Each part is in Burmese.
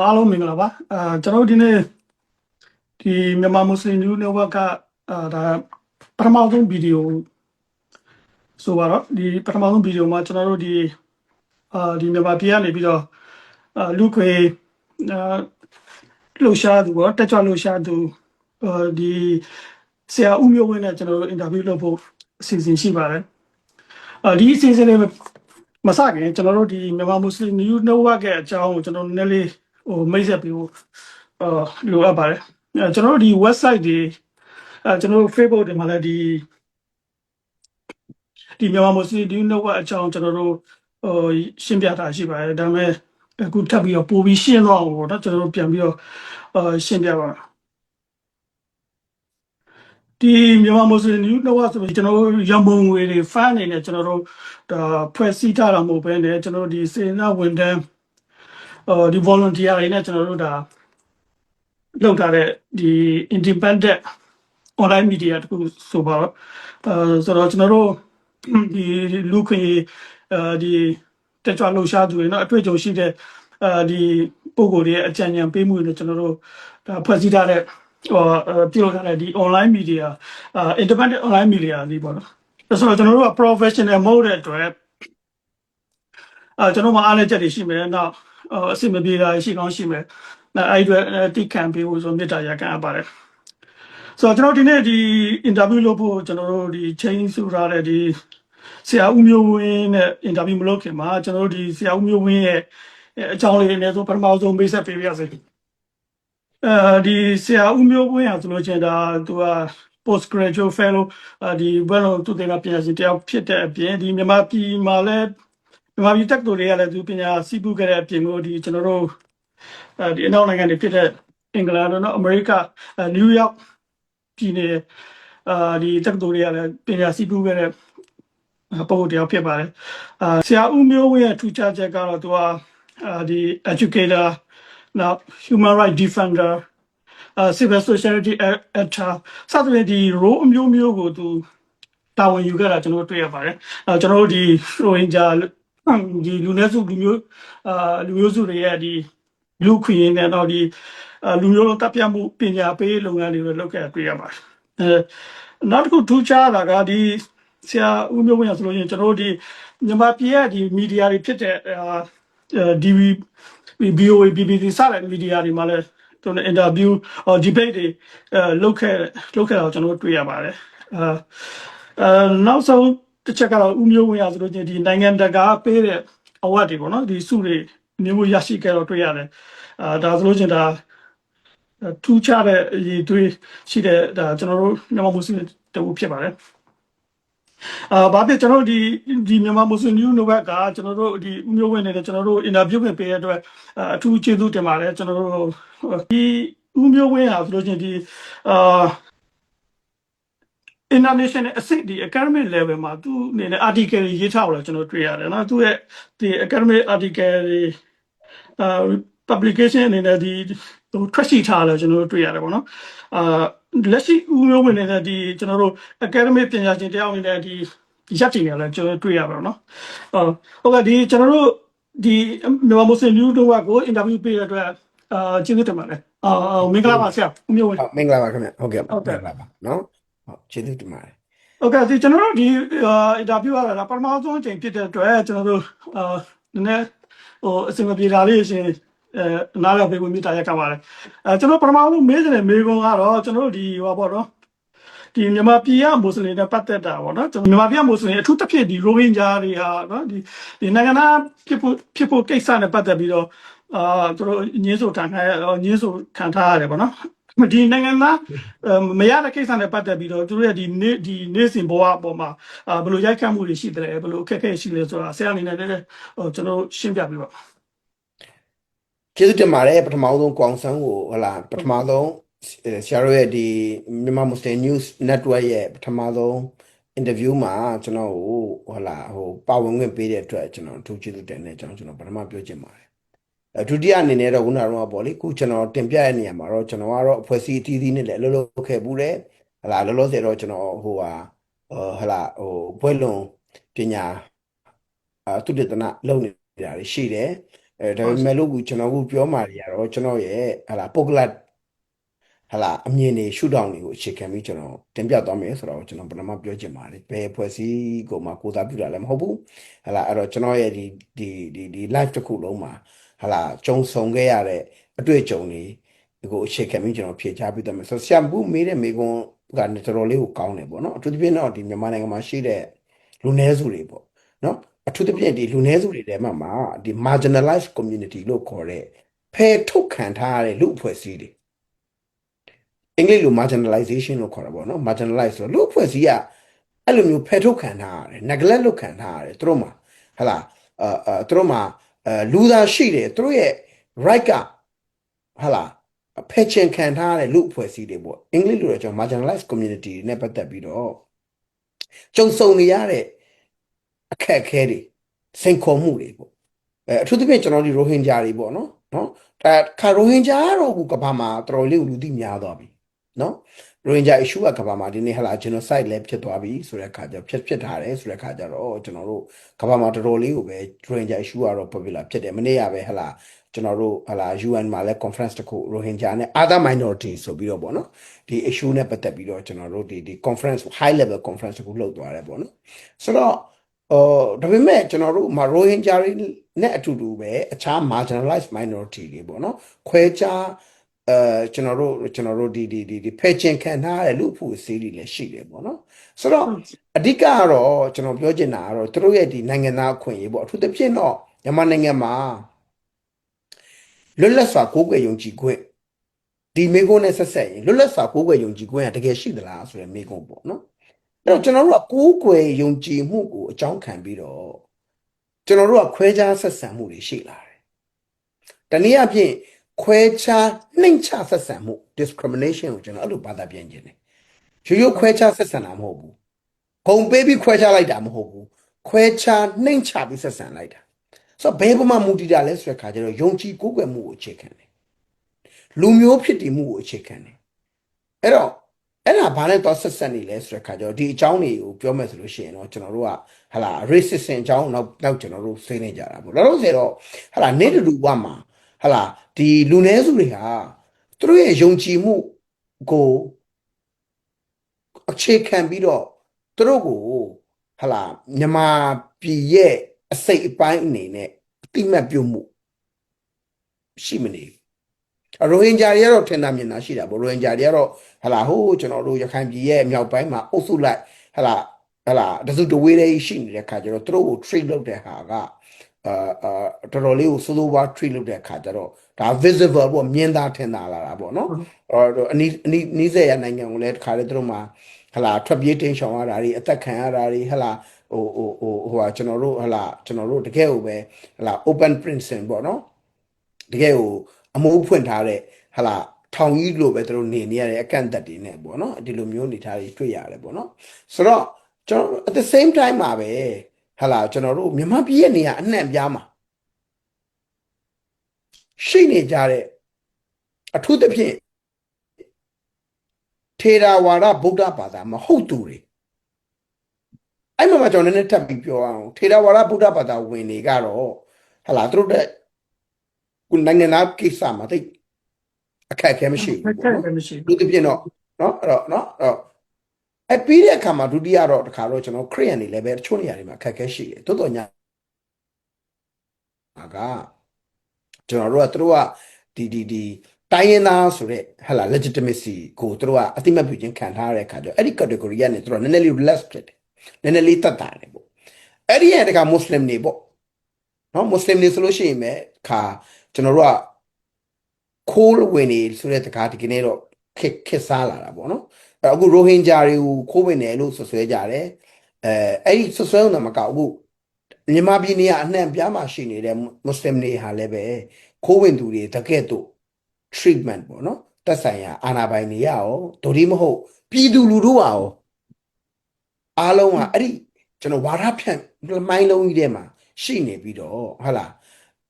အားလုံးမင်္ဂလာပါကျွန်တော်တို့ဒီနေ့ဒီမြန်မာမွတ်စလင်လူမျိုးဘက်ကဒါပထမဆုံးဗီဒီယိုဆိုပါတော့ဒီပထမဆုံးဗီဒီယိုမှာကျွန်တော်တို့ဒီမြန်မာပြည်ကနေပြီးတော့လူခွေအာလှူရှားသူပေါ့တက်ကြွလှူရှားသူဒီဆရာဦးမျိုးဝင်းနဲ့ကျွန်တော်တို့အင်တာဗျူးလုပ်ဖို့အစီအစဉ်ရှိပါတယ်ဒီအစီအစဉ်လေးမစခင်ကျွန်တော်တို့ဒီမြန်မာမွတ်စလင်လူမျိုးဘက်ကအကြောင်းကိုကျွန်တော်နည်းနည်းလေးမိတ်ဆက်ပြီးဖို့လိုအပ်ပါတယ်ကျွန်တော်တို့ဒီ website တွေကျွန်တော်တို့ Facebook တွေမှာလည်းဒီမြန်မာမွတ်စလင်ဒီနှုတ်ကအကြောင်းကျွန်တော်တို့ရှင်းပြတာရှိပါတယ်ဒါပေမဲ့အခုထပ်ပြီးတော့ပို့ပြီးရှင်းတော့အောင်ပေါ့နော်ကျွန်တော်တို့ပြန်ပြီးတော့ရှင်းပြပါဒီမြန်မာမွတ်စလင်ဒီနှုတ်ကဆိုပြီးကျွန်တော်တို့ရမုံငွေတွေ fan အနေနဲ့ကျွန်တော်တို့ဒါဖွဲ့စည်းထားတာမဟုတ်ဘဲနဲ့ကျွန်တော်တို့ဒီစေနာဝန်ထမ်းဒီ volunteer တွေနဲ့ကျွန်တော်တို့ဒါလုပ်ထားတဲ့ဒီ independent online media တခုဆိုပါတော့ဆိုတော့ကျွန်တော်တို့ဒီလူခွင့်ဒီတက်ကြွလှုပ်ရှားသူတွေเนาะအတွေ့အကြုံရှိတဲ့ဒီပုံကိုယ်တွေရဲ့အကြံဉာဏ်ပေးမှုတွေကျွန်တော်တို့ဒါဖွဲ့စည်းထားတဲ့ပြုလုပ်ထားတဲ့ဒီ online media independent online media လေးပေါ့နော်ဆိုတော့ကျွန်တော်တို့က professional mode တဲ့အတွက်ကျွန်တော်မှအားနည်းချက်တွေရှိမယ်နောက်အဆင်မပြေတာရှိကောင်းရှိမယ်အဲ့ဒီအတွက်တိခံပေးဖို့ဆိုမေတ္တာရပ်ခံအပ်ပါတယ်ဆိုတော့ကျွန်တော်ဒီနေ့ဒီ interview လုပ်ဖို့ကျွန်တော်တို့ဒီ change ဆိုထားတဲ့ဒီဆရာဦးမျိုးဝင်းနဲ့ interview မလုပ်ခင်မှာကျွန်တော်တို့ဒီဆရာဦးမျိုးဝင်းရဲ့အကြောင်းလေးတွေနဲ့ဆိုပထမဆုံးမိတ်ဆက်ပေးပါရစေဒီဆရာဦးမျိုးဝင်းဟာဆိုလို့ချင်းဒါသူက post graduate fellow ဒီဘယ်လိုသူတွေကပညာရှင်တယောက်ဖြစ်တဲ့အပြင်ဒီမြန်မာပြည်မှာလည်းမြန်မာပြည်တက္ကသိုလ်တွေကလည်းသူပညာစီးပူးခဲ့တဲ့အပြင်ကိုဒီကျွန်တော်တို့ဒီအနောက်နိုင်ငံတွေဖြစ်တဲ့အင်္ဂလန်တို့နော်အမေရိကနယူးယောက်ပြည်နယ်ဒီတက္ကသိုလ်တွေကလည်းပညာစီးပူးခဲ့တဲ့ပုံတယောက်ဖြစ်ပါတယ်ဆရာဦးမျိုးဝင်းရဲ့ထူးခြားချက်ကတော့သူကဒီ educator နောက် human right defender civil society actor စသဖြင့်ဒီ role အမျိုးမျိုးကိုသူတာဝန်ယူခဲ့တာကျွန်တော်တွေ့ရပါတယ်ကျွန်တော်တို့ဒီရိုဟင်ဂျာဒီလူနည်းစုလူမျိုးစုတွေရဲ့ဒီလူခွင့်ရတဲ့တော့ဒီလူမျိုးလုံးတပ်ပြမှုပညာပေးလုပ်ငန်းတွေလုပ်ခဲ့တွေ့ရပါတယ်နောက်တစ်ခုထူးခြားတာကဒီဆရာဦးမျိုးဝင်းရဆိုလို့ရှိရင်ကျွန်တော်တို့ဒီမြန်မာပြည်ရဲ့ဒီမီဒီယာတွေဖြစ်တဲ့DV BOA BBC စတဲ့မီဒီယာတွေမှာလည်းသူတို့ interview debate တွေလုပ်ခဲ့တာကိုကျွန်တော်တို့တွေ့ရပါတယ်နောက်ဆုံးတစ်ချက်ကတော့ဦးမျိုးဝင်းရဆိုလို့ချင်းဒီနိုင်ငံတကာပေးတဲ့ award တွေပေါ့နော်ဒီစုတွေမျိုးရရှိခဲ့တော့တွေ့ရတယ်ဒါဆိုလို့ချင်းဒါထူးခြားတဲ့ရည်သွေးရှိတဲ့ဒါကျွန်တော်တို့မြန်မာမွတ်စလင်တူဖြစ်ပါတယ်ဘာဖြစ်ကျွန်တော်ဒီမြန်မာမွတ်စလင်မျိုးဘက်ကကျွန်တော်တို့ဒီမျိုးဝင်နေတယ်ကျွန်တော်တို့ interview ဝင်ပေးရတဲ့အတွက်အထူးကျေးဇူးတင်ပါတယ်ကျွန်တော်တို့ဒီဦးမျိုးဝင်းဟာဆိုလို့ချင်းဒီinternational အဆင့်ဒီ academic level မှာသူအနေနဲ့ article ရေးထားလို့ကျွန်တော်တွေ့ရတယ်နော်သူရဲ့ဒီ academic article တွေpublication အနေနဲ့ဒီထွက်ရှိထားတယ်ကျွန်တော်တို့တွေ့ရတယ်ပေါ့နော်လက်ရှိဦးမျိုးဝင်နေတဲ့ဒီကျွန်တော်တို့ academic ပညာရှင်တယောက်အနေနဲ့ဒီရပ်တည်နေတယ်ကျွန်တော်တွေ့ရပါတော့နော်ဟုတ်ကဲ့ဒီကျွန်တော်တို့ဒီမြန်မာမွတ်စလင်မျိုးတို့ကို interview ပေးတဲ့အတွက်ကျေးဇူးတင်ပါတယ်မင်္ဂလာပါဆရာဦးမျိုးဝင်မင်္ဂလာပါခင်ဗျဟုတ်ကဲ့မင်္ဂလာပါနော်ဟုတ်ကျေးဇူးတင်ပါတယ်ဟုတ်ကဲ့ဒီကျွန်တော်တို့ဒီ interview ရတာပထမဆုံးအချိန်ဖြစ်တဲ့အတွက်ကျွန်တော်တို့နည်းနည်းအစီအမပြေတာလေးရှင်နားလည်ပေးဖို့မြတ်တာရက်ခံပါတယ်ကျွန်တော်ပထမဆုံးမေးတဲ့မေးခွန်းကတော့ကျွန်တော်တို့ဒီဟောပေါ့နော်ဒီမြန်မာပြည်ကမွတ်စလင်တွေပတ်သက်တာပေါ့နော်မြန်မာပြည်ကမွတ်စလင်အထူးသဖြင့်ဒီရိုဟင်ဂျာတွေဟာနော်ဒီနိုင်ငံသားဖြစ်ဖို့ကိစ္စနဲ့ပတ်သက်ပြီးတော့သူတို့ညှင်းဆိုခံထားရတယ်ပေါ့နော်ဒီနိုင်ငံသားမရတဲ့ကိစ္စနဲ့ပတ်သက်ပြီးတော့သူတို့ရဲ့ဒီနေ့စဉ်ဘဝအပေါ်မှာဘယ်လိုရိုက်ခတ်မှုတွေရှိတယ်ဘယ်လိုအခက်အခဲရှိလဲဆိုတာဆရာအနေနဲ့လည်းကျွန်တော်ရှင်းပြပေးပါကျေးဇူးတင်ပါတယ်ပထမဆုံးကွန်ဆန်းကိုဟလာပထမဆုံးဆရာတို့ရဲ့ဒီမြန်မာမွတ်စလင် news network ရဲ့ပထမဆုံး interview မှာကျွန်တော်ကိုဟလာပါဝင်ခွင့်ပေးတဲ့အတွက်ကျွန်တော်အထူးကျေးဇူးတင်နေကျွန်တော်ပထမပြောချင်ပါတယ်ဒုတိယအနေနဲ့တော့ခုနကတော့ပေါ့လေခုကျွန်တော်တင်ပြတဲ့နေရာမှာတော့ကျွန်တော်ကတော့အဖွဲ့အစည်းအသီးသီးနဲ့လည်းအလုပ်လုပ်ခဲ့ဘူးတယ်ဟလာလောလောဆယ်တော့ကျွန်တော်ဟလာဘွဲ့လွန်ပညာသုတေသနလုပ်နေတာရှိတယ် ဒါပေမဲ့လို့ကျွန်တော်ကပြောမှတွေကတော့ကျွန်တော်ရဲ့ဟာလာပုဂ္ဂလဟာလာအမြင်တွေရှုထောင့်တွေကိုအခြေခံပြီးကျွန်တော်တင်ပြသွားမယ်ဆိုတော့ကျွန်တော်ပထမပြောချင်ပါတယ်ဘယ်ဖွဲ့စည်းကိုမှကိုစားပြုတာလည်းမဟုတ်ဘူးဟာလာအဲ့တော့ကျွန်တော်ရဲ့ဒီ live တစ်ခုလုံးမှာဟာလာကြုံဆုံခဲ့ရတဲ့အတွေ့အကြုံတွေကိုအခြေခံပြီးကျွန်တော်ဖြေချပေးသွားမယ်ဆိုတော့ဆရာဘူးမေးတဲ့မေးခွန်းကတော်တော်လေးကိုကောင်းတယ်ပေါ့နော်အထူးသဖြင့်တော့ဒီမြန်မာနိုင်ငံမှာရှိတဲ့လူနည်းစုတွေပေါ့နော်အထူးသဖြင့်ဒီလူနည်းစုတွေထဲမှာဒီ marginalized community လို့ခေါ်တဲ့ဖယ်ထုတ်ခံထားရတဲ့လူအဖွဲ့အစည်းတွေအင်္ဂလိပ်လို marginalization လို့ခေါ်တာပေါ့နော် marginalize ဆိုတော့လူအဖွဲ့အစည်းကအဲ့လိုမျိုးဖယ်ထုတ်ခံထားရတယ် neglect လုပ်ခံထားရတယ်သူတို့မှာဟလာသူတို့မှာလူသားရှိတယ်သူတို့ရဲ့ right ကဟလာဖယ်ချင်ခံထားရတဲ့လူအဖွဲ့အစည်းတွေပေါ့အင်္ဂလိပ်လိုတော့ကျွန်တော် marginalized community နဲ့ပတ်သက်ပြီးတော့ကြုံဆုံနေရတဲ့အခက်အခဲတွေစိန်ခေါ်မှုတွေပေါ့အထူးသဖြင့်ကျွန်တော်ဒီရိုဟင်ဂျာတွေပေါ့နော်ခါရိုဟင်ဂျာကတော့ကဘာမှာတော်တော်လေးလူသိများသွားပြီနော်ရိုဟင်ဂျာ issue ကကဘာမှာဒီနေ့ဟလာ genocide လည်းဖြစ်သွားပြီဆိုတဲ့အခါကျဖြစ်ထားတယ်ဆိုတဲ့အခါကျတော့ကျွန်တော်တို့ကဘာမှာတော်တော်လေးကိုပဲရိုဟင်ဂျာ issue ကတော့ popular ဖြစ်တယ်မနေ့ကပဲဟလာကျွန်တော်တို့ဟလာ UN မှာလည်း conference တစ်ခုရိုဟင်ဂျာနဲ့ other minority ဆိုပြီးတော့ပေါ့နော်ဒီ issue နဲ့ပတ်သက်ပြီးတော့ကျွန်တော်တို့ဒီ conference high level conference တစ်ခုလုပ်သွားတယ်ပေါ့နော်ဆိုတော့ဒါပေမဲ့ကျွန်တော်တို့မှာရိုဟင်ဂျာတွေနဲ့အတူတူပဲအခြား marginalized minority တွေပေါ့နော်ခွဲခြားကျွန်တော်တို့ဒီဖယ်ချင်ခံထားရတဲ့လူအဖွဲ့အစည်းတွေလည်းရှိတယ်ပေါ့နော်ဆိုတော့အဓိကကတော့ကျွန်တော်ပြောချင်တာကတော့သူတို့ရဲ့ဒီနိုင်ငံသားအခွင့်အရေးပေါ့အထူးသဖြင့်တော့မြန်မာနိုင်ငံမှာလွတ်လပ်စွာကိုးကွယ်ယုံကြည်ခွင့်ဒီမိကုန်းနဲ့ဆက်ဆက်ရင်လွတ်လပ်စွာကိုးကွယ်ယုံကြည်ခွင့်ကတကယ်ရှိသလားဆိုတဲ့မိကုန်းပေါ့နော်အဲ့တော့ကျွန်တော်တို့ကကိုးကွယ်ယုံကြည်မှုကိုအကြောင်းခံပြီးတော့ကျွန်တော်တို့ကခွဲခြားဆက်ဆံမှုတွေရှိလာတယ်တနည်းအားဖြင့်ခွဲခြားနှိမ့်ချဆက်ဆံမှု discrimination ကိုကျွန်တော်အဲ့လိုဘာသာပြန်ခြင်းတယ်ရိုးခွဲခြားဆက်ဆံတာမဟုတ်ဘူးဂုံပေးပြီးခွဲခြားလိုက်တာမဟုတ်ဘူးခွဲခြားနှိမ့်ချပြီးဆက်ဆံလိုက်တာဆိုတော့ဘယ်ပုံမှန်မူတည်တာလဲဆိုတဲ့ခါကျတော့ယုံကြည်ကိုးကွယ်မှုကိုအခြေခံတယ်လူမျိုးဖြစ်တည်မှုကိုအခြေခံတယ်အဲ့တော့အဲ့ဒါဘာနဲ့တော့ဆက်ဆက်နေလဲဆိုတဲ့ခါကျတော့ဒီအကြောင်းတွေကိုပြောမယ်ဆိုလို့ရှိရင်တော့ကျွန်တော်တို့ကဟလာ racism အကြောင်းနောက်ကျွန်တော်တို့ဆွေးနွေးကြတာပေါ့လောလောဆယ်တော့ဟလာနေတူဘဝမှာဟလာဒီလူနည်းစုတွေဟာသူတို့ရဲ့ယုံကြည်မှုကိုအခြေခံပြီးတော့သူတို့ကိုဟလာမြန်မာပြည်ရဲ့အစိတ်အပိုင်းအနေနဲ့အတိမတ်ပြုမှုရှိမနေရိုဟင်ဂျာတွေကတော့ထင်သာမြင်သာရှိတာပေါ့ရိုဟင်ဂျာတွေကတော့ဟလာဟိုးကျွန်တော်တို့ရခိုင်ပြည်ရဲ့မြောက်ပိုင်းမှာအုပ်စုလိုက်ဟလာတစုတဝေးလေးရှိနေတဲ့ခါကျတော့သူတို့ကို treat လုပ်တဲ့ဟာကတော်တော်လေးကိုစိုးစိုးဝါး treat လုပ်တဲ့ခါကျတော့ဒါ visible ပေါ့မြင်သာထင်သာလာတာပေါ့နော်အနီးစက်ရနိုင်ငံကိုလည်းတခါလေသူတို့မှာဟလာထွက်ပြေးတိမ်းရှောင်ရတာတွေအသက်ခံရတာတွေဟလာဟိုဟာကျွန်တော်တို့တကယ်ကိုပဲဟလာ open prison ပေါ့နော်တကယ်ကိုအမိုးဖွင့်ထားတဲ့ဟလာထောင်ကြီးလို့ပဲသူတို့နေရတဲ့အကန့်အသတ်တွေနဲ့ပေါ့နော်ဒီလိုမျိုးနေထားတွေတွေ့ရတယ်ပေါ့နော်ဆိုတော့ကျွန်တော် at the same time မှာပဲဟလာကျွန်တော်တို့မြန်မာပြည်ရဲ့နေရာအနှံ့ပြားမှာရှိနေကြတဲ့အထူးသဖြင့်ထေရဝါဒဗုဒ္ဓဘာသာမဟုတ်သူတွေအဲ့မှာကျွန်တော်နည်းနည်းထပ်ပြီးပြောအောင်ထေရဝါဒဗုဒ္ဓဘာသာဝင်တွေကတော့ဟလာသူတို့တဲ့ခုနိုင်ငံသားကိစ္စမှာတိတ်အခက်အခဲမရှိဘူးပေါ့နော်လူတစ်ပြည့်တော့နော်အဲ့တော့နော်အပြီးတဲ့အခါမှာဒုတိယတော့တခါတော့ကျွန်တော်ခရိယန်တွေလည်းပဲတချို့နေရာတွေမှာအခက်အခဲရှိတယ်တိုးတော်ညာကကျွန်တော်တို့ကသူတို့ကဒီတိုင်းရင်းသားဆိုတဲ့ဟလာ legitimacy ကိုသူတို့ကအတိမတ်ပြုခြင်းခံထားရတဲ့အခါကျတော့အဲ့ဒီ category ကနေသူတို့နည်းနည်းလေး relax ဖြစ်တယ်နည်းနည်းလေးတက်တာတယ်ပေါ့အဲ့ဒီရဲ့တခါ Muslim တွေပေါ့နော် Muslim တွေဆိုလို့ရှိရင်ပဲခါကျွန်တော်တို့ကခိုးဝင်နေဆိုတဲ့တကားဒီကနေ့တော့ခက်စားလာတာပေါ့နော်အခုရိုဟင်ဂျာတွေကိုခိုးဝင်တယ်လို့ဆွဆွဲကြတယ်အဲ့ဒီဆွဆွဲအောင်တော့မကောက်ဘူးမြန်မာပြည်နေကအနှံ့ပြားမှာရှိနေတဲ့မွတ်စလင်တွေဟာလည်းပဲခိုးဝင်သူတွေတကယ်တော့ treatment ပေါ့နော်တက်ဆိုင်ရာအာဏာပိုင်တွေရအောင်ဒိုဒီမဟုတ်ပြည်သူလူထုအောင်အားလုံးကအဲ့ဒီကျွန်တော်ဝါဒဖြန့်မိုင်းလုံးကြီးထဲမှာရှိနေပြီးတော့ဟုတ်လား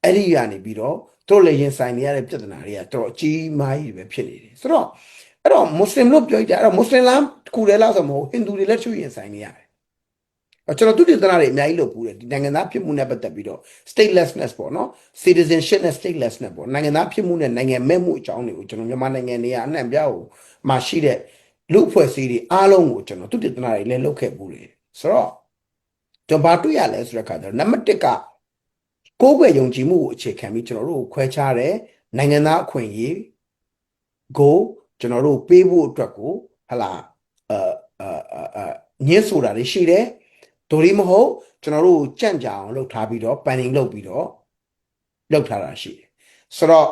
အဲ့ဒီကနေပြီးတော့တို့လည်းရင်ဆိုင်နေရတဲ့ပြဿနာတွေကတော်အကြီးမားကြီးပဲဖြစ်နေတယ်ဆိုတော့အဲ့တော့မွတ်စလင်လို့ပြောကြအဲ့တော့မွတ်စလင်လားတခုတည်းလားဆိုမဟုတ်ဟိန္ဒူတွေလည်းချွေရင်ဆိုင်နေရတယ် ကျွန်တော်သူတည်တနာတွေအများကြီးလုပ်ပူတယ်ဒီနိုင်ငံသားဖြစ်မှုနဲ့ပတ်သက်ပြီးတော့ statelessness ပေါ့နော် citizenship နဲ့ statelessness ပေါ့နိုင်ငံသားဖြစ်မှုနဲ့နိုင်ငံမဲ့မှုအကြောင်းတွေကိုကျွန်တော်မြန်မာနိုင်ငံနေရာအနှံ့ပြားကိုမှာရှိတဲ့လူအဖွဲ့အစည်းတွေအားလုံးကိုကျွန်တော်သူတည်တနာတွေလည်းလုပ်ခဲ့ပူတယ်ဆိုတော့ကျွန်တော်ဘာတွေ့ရလဲဆိုတဲ့အခါကျတော့နံပါတ်1ကကိုယ်ွယ်ယုံကြည်မှုကိုအခြေခံပြီးကျွန်တော်တို့ကိုခွဲခြားတဲ့နိုင်ငံသားအခွင့်အရေးကိုကျွန်တော်တို့ပေးဖို့အတွက်ကိုဟလာညှင်းဆိုတာတွေရှိတယ်ဒိုရီမဟုတ်ကျွန်တော်တို့ကြန့်ကြအောင်လုပ်ထားပြီးတော့ planning လုပ်ပြီးတော့လုပ်ထားတာရှိတယ်ဆိုတော့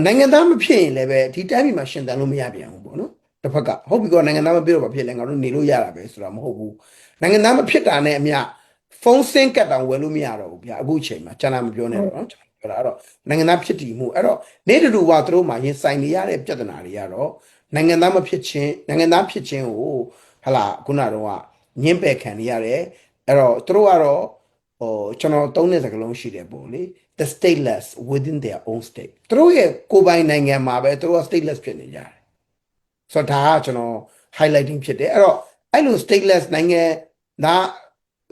နိုင်ငံသားမဖြစ်ရင်လည်းပဲဒီတိုင်းပြည်မှာရှင်သန်လို့မရပြန်ဘူးပေါ့နော်တစ်ဖက်ကဟုတ်ပြီကောနိုင်ငံသားမဖြစ်တော့ဘာဖြစ်လဲငါတို့နေလို့ရတာပဲဆိုတာမဟုတ်ဘူးနိုင်ငံသားမဖြစ်တာနဲ့အမျှဖုန်းဆင်းကတ်တောင်ဝယ်လို့မရတော့ဘူးဗျာအခုချိန်မှာကျွန်တော်မပြောနဲ့တော့နော်ကျွန်တော်ပြောတာအဲ့တော့နိုင်ငံသားဖြစ်တည်မှုအဲ့တော့နေတူတူကသူတို့မှာရင်ဆိုင်နေရတဲ့ပြဿနာတွေကတော့နိုင်ငံသားမဖြစ်ခြင်းနိုင်ငံသားဖြစ်ခြင်းကိုဟလာခုနတော့ညှင်းပယ်ခံနေရတယ်အဲ့တော့သူတို့ကတော့ကျွန်တော်သုံးတဲ့စကားလုံးရှိတယ်ပေါ့လေ the stateless within their own state သူတို့ရဲ့ကိုယ်ပိုင်နိုင်ငံမှာပဲသူတို့က stateless ဖြစ်နေကြတယ်ဆိုတော့ဒါကကျွန်တော် highlighting ဖြစ်တယ်အဲ့တော့အဲ့လို stateless နိုင်ငံသား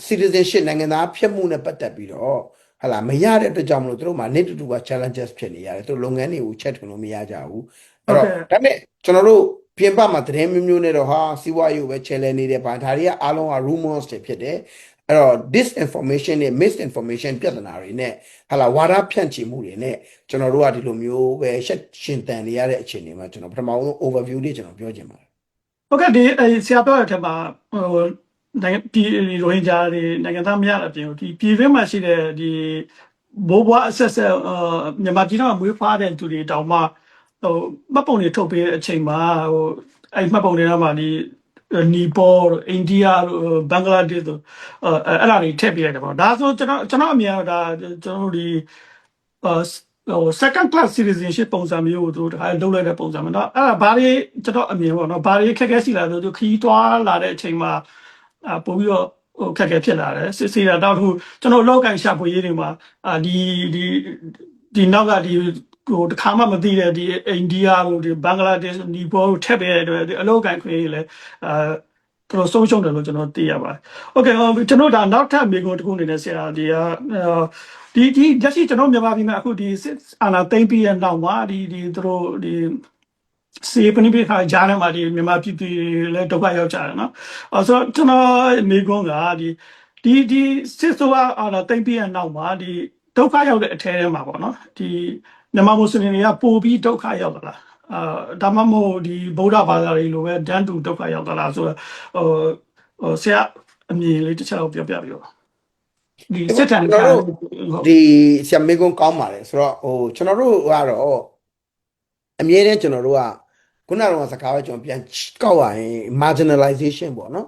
citizenship နိုင်ငံသားဖြစ်မှုနဲ့ပတ်သက်ပြီးတော့ဟလာမရတဲ့အတွက်ကြောင့်မလို့သူတို့မှာနေတူတူက challenges ဖြစ်နေရတယ်သူတို့လုပ်ငန်းတွေကိုချက်ထွင်လို့မရကြဘူးအဲ့တော့ဒါနဲ့ကျွန်တော်တို့ပြင်ပမှာသတင်းမျိုးမျိုးနဲ့တော့ဟာစီးပွားရေးကိုပဲ challenge နေတယ်ဗာဒါတွေကအားလုံးက rumors တွေဖြစ်တယ်အဲ့တော့ disinformation နဲ့ misinformation ပြဿနာတွေနဲ့ဟာလာဝါဒဖြန့်ချီမှုတွေနဲ့ကျွန်တော်တို့ကဒီလိုမျိုးပဲရှင်သန်နေရတဲ့အခြေအနေမှာကျွန်တော်ပထမဆုံး overview လေးကျွန်တော်ပြောချင်ပါတယ်ဟုတ်ကဲ့ဒီဆရာပြောတဲ့အထက်မှာနိုင်ငံပြည်ရိုဟင်ဂျာတွေနိုင်ငံသားမရတဲ့အပြင်ဒီပြည်တွင်းမှာရှိတဲ့ဒီဘိုးဘွားအဆက်ဆက်မြန်မာပြည်တော်မွေးဖွားတဲ့သူတွေတောင်မှမှတ်ပုံတွေထုတ်ပေးတဲ့အချိန်မှာအဲ့မှတ်ပုံတွေတော့မှဒီနီပေါတို့အိန္ဒိယတို့ဘင်္ဂလားဒေ့ရှ်တို့အဲ့ဒါတွေထည့်ပေးရတယ်ပေါ့ဒါဆိုကျွန်တော်အမြင်ကတော့ဒါကျွန်တော်တို့ဒီsecond class citizenship ပုံစံမျိုးကိုသူတခါလုပ်လိုက်တဲ့ပုံစံမျိုးเนาะအဲ့ဒါဘာတွေကျွန်တော်အမြင်ပေါ့เนาะဘာတွေခက်ခဲရှိလာဆိုသူခီးတွားလာတဲ့အချိန်မှာပို့ပြီးတော့ခက်ခဲဖြစ်လာတယ်စစ်စီတာတော့ကျွန်တော်လောက်ကန်ရှာဖွေရေးတွေမှာဒီနောက်ကဒီတခါမှမသိတဲ့ဒီအိန္ဒိယတို့ဒီဘင်္ဂလားဒေ့ရှ်နီပေါတို့ထက်ပေးတဲ့အတွက်အလောက်ကန်ခွင့်ရေးလဲသူတို့ဆုံးရှုံးတယ်လို့ကျွန်တော်သိရပါတယ်။ Okay ကျွန်တော်ဒါနောက်ထပ်မိကုန်းတစ်ခုအနေနဲ့ဆရာဒီလက်ရှိကျွန်တော်မြန်မာပြည်မှာအခုဒီအာဏာသိမ်းပြီးတဲ့နောက်မှာဒီသူတို့ဒီစေပနိပိခါဂျာနဲ့မှာဒီမြန်မာပြည်သူလည်းဒုက္ခရောက်ကြတယ်နော်။ဆိုတော့ကျွန်တော်မိကုန်းကဒီစစ်ဆိုးအာဏာသိမ်းပြီးတဲ့နောက်မှာဒီဒုက္ခရောက်တဲ့အထဲထဲမှာပေါ့နော်။ဒီမြန်မာမွတ်စလင်တွေကပို့ပြီးဒုက္ခရောက်လာဒါမှမဟုတ်ဒီဗုဒ္ဓဘာသာတွေလိုပဲဒန်းတူဒုက္ခရောက်လာဆိုတော့ဆရာအမြင်လေးတစ်ချက်တော့ပြောပြပြီးတော့ဒီစစ်တမ်းဒီဆရာမေကွန်ကောင်းပါတယ်ဆိုတော့ကျွန်တော်တို့ကတော့အမြဲတမ်းကျွန်တော်တို့ကခုနကတော့စကားပဲကျွန်တော်ပြန်ကောက်ရရင် marginalization ပေါ့နော်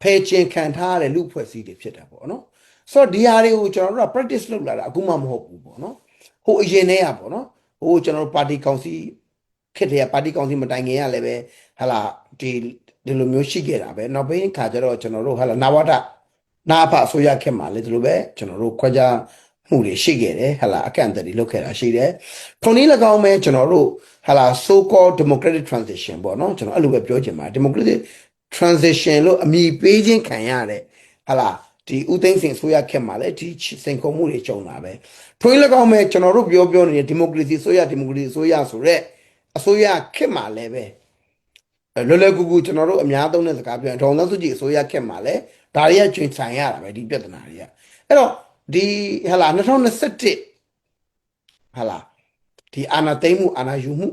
ဖယ်ကျင်ခံထားရတဲ့လူဖွဲ့စည်းတွေဖြစ်တာပေါ့နော်ဆိုတော့ဒီဟာတွေကိုကျွန်တော်တို့က practice လုပ်လာတာအခုမှမဟုတ်ဘူးပေါ့နော်ဟိုအရင်တည်းကပေါ့နော်ကျွန်တော်တို့ party council ခက်တဲ့ပါတီကောင်စီမတိုင်ခင်ရလည်းပဲဟာလာဒီလိုမျိုးရှိခဲ့တာပဲနောက်ပိုင်းခါကျတော့ကျွန်တော်တို့ဟာလာနာဝတနာဖအစိုးရခက်မှာလေဒီလိုပဲကျွန်တော်တို့ခွဲခြားမှုတွေရှိခဲ့တယ်ဟာလာအကန့်အသတ်တွေလုပ်ခဲ့တာရှိတယ်ခုနည်း၎င်းပဲကျွန်တော်တို့ဟာလာ so called democratic transition ပေါ့နော်ကျွန်တော်အဲ့လိုပဲပြောချင်ပါတယ် democratic transition လို့အမည်ပေးခြင်းခံရတဲ့ဟာလာဒီဦးသိန်းစိန်အစိုးရခက်မှာလေဒီစိန်ခေါ်မှုတွေကြုံတာပဲထွင်း၎င်းပဲကျွန်တော်တို့ပြောနေတဲ့ democracy အစိုးရဆိုတဲ့အစိုးရခက်မှာလည်းပဲလွယ်လွယ်ကူကူကျွန်တော်တို့အများသုံးတဲ့စကားပြောရင်ဒေါ်အောင်ဆန်းစုကြည်အစိုးရခက်မှာလည်းဒါတွေကကျွင်ဆိုင်ရတာပဲဒီပြဿနာတွေကအဲ့တော့ဒီဟလာ2021ဟလာဒီအာဏာသိမ်းမှုအာဏာယူမှု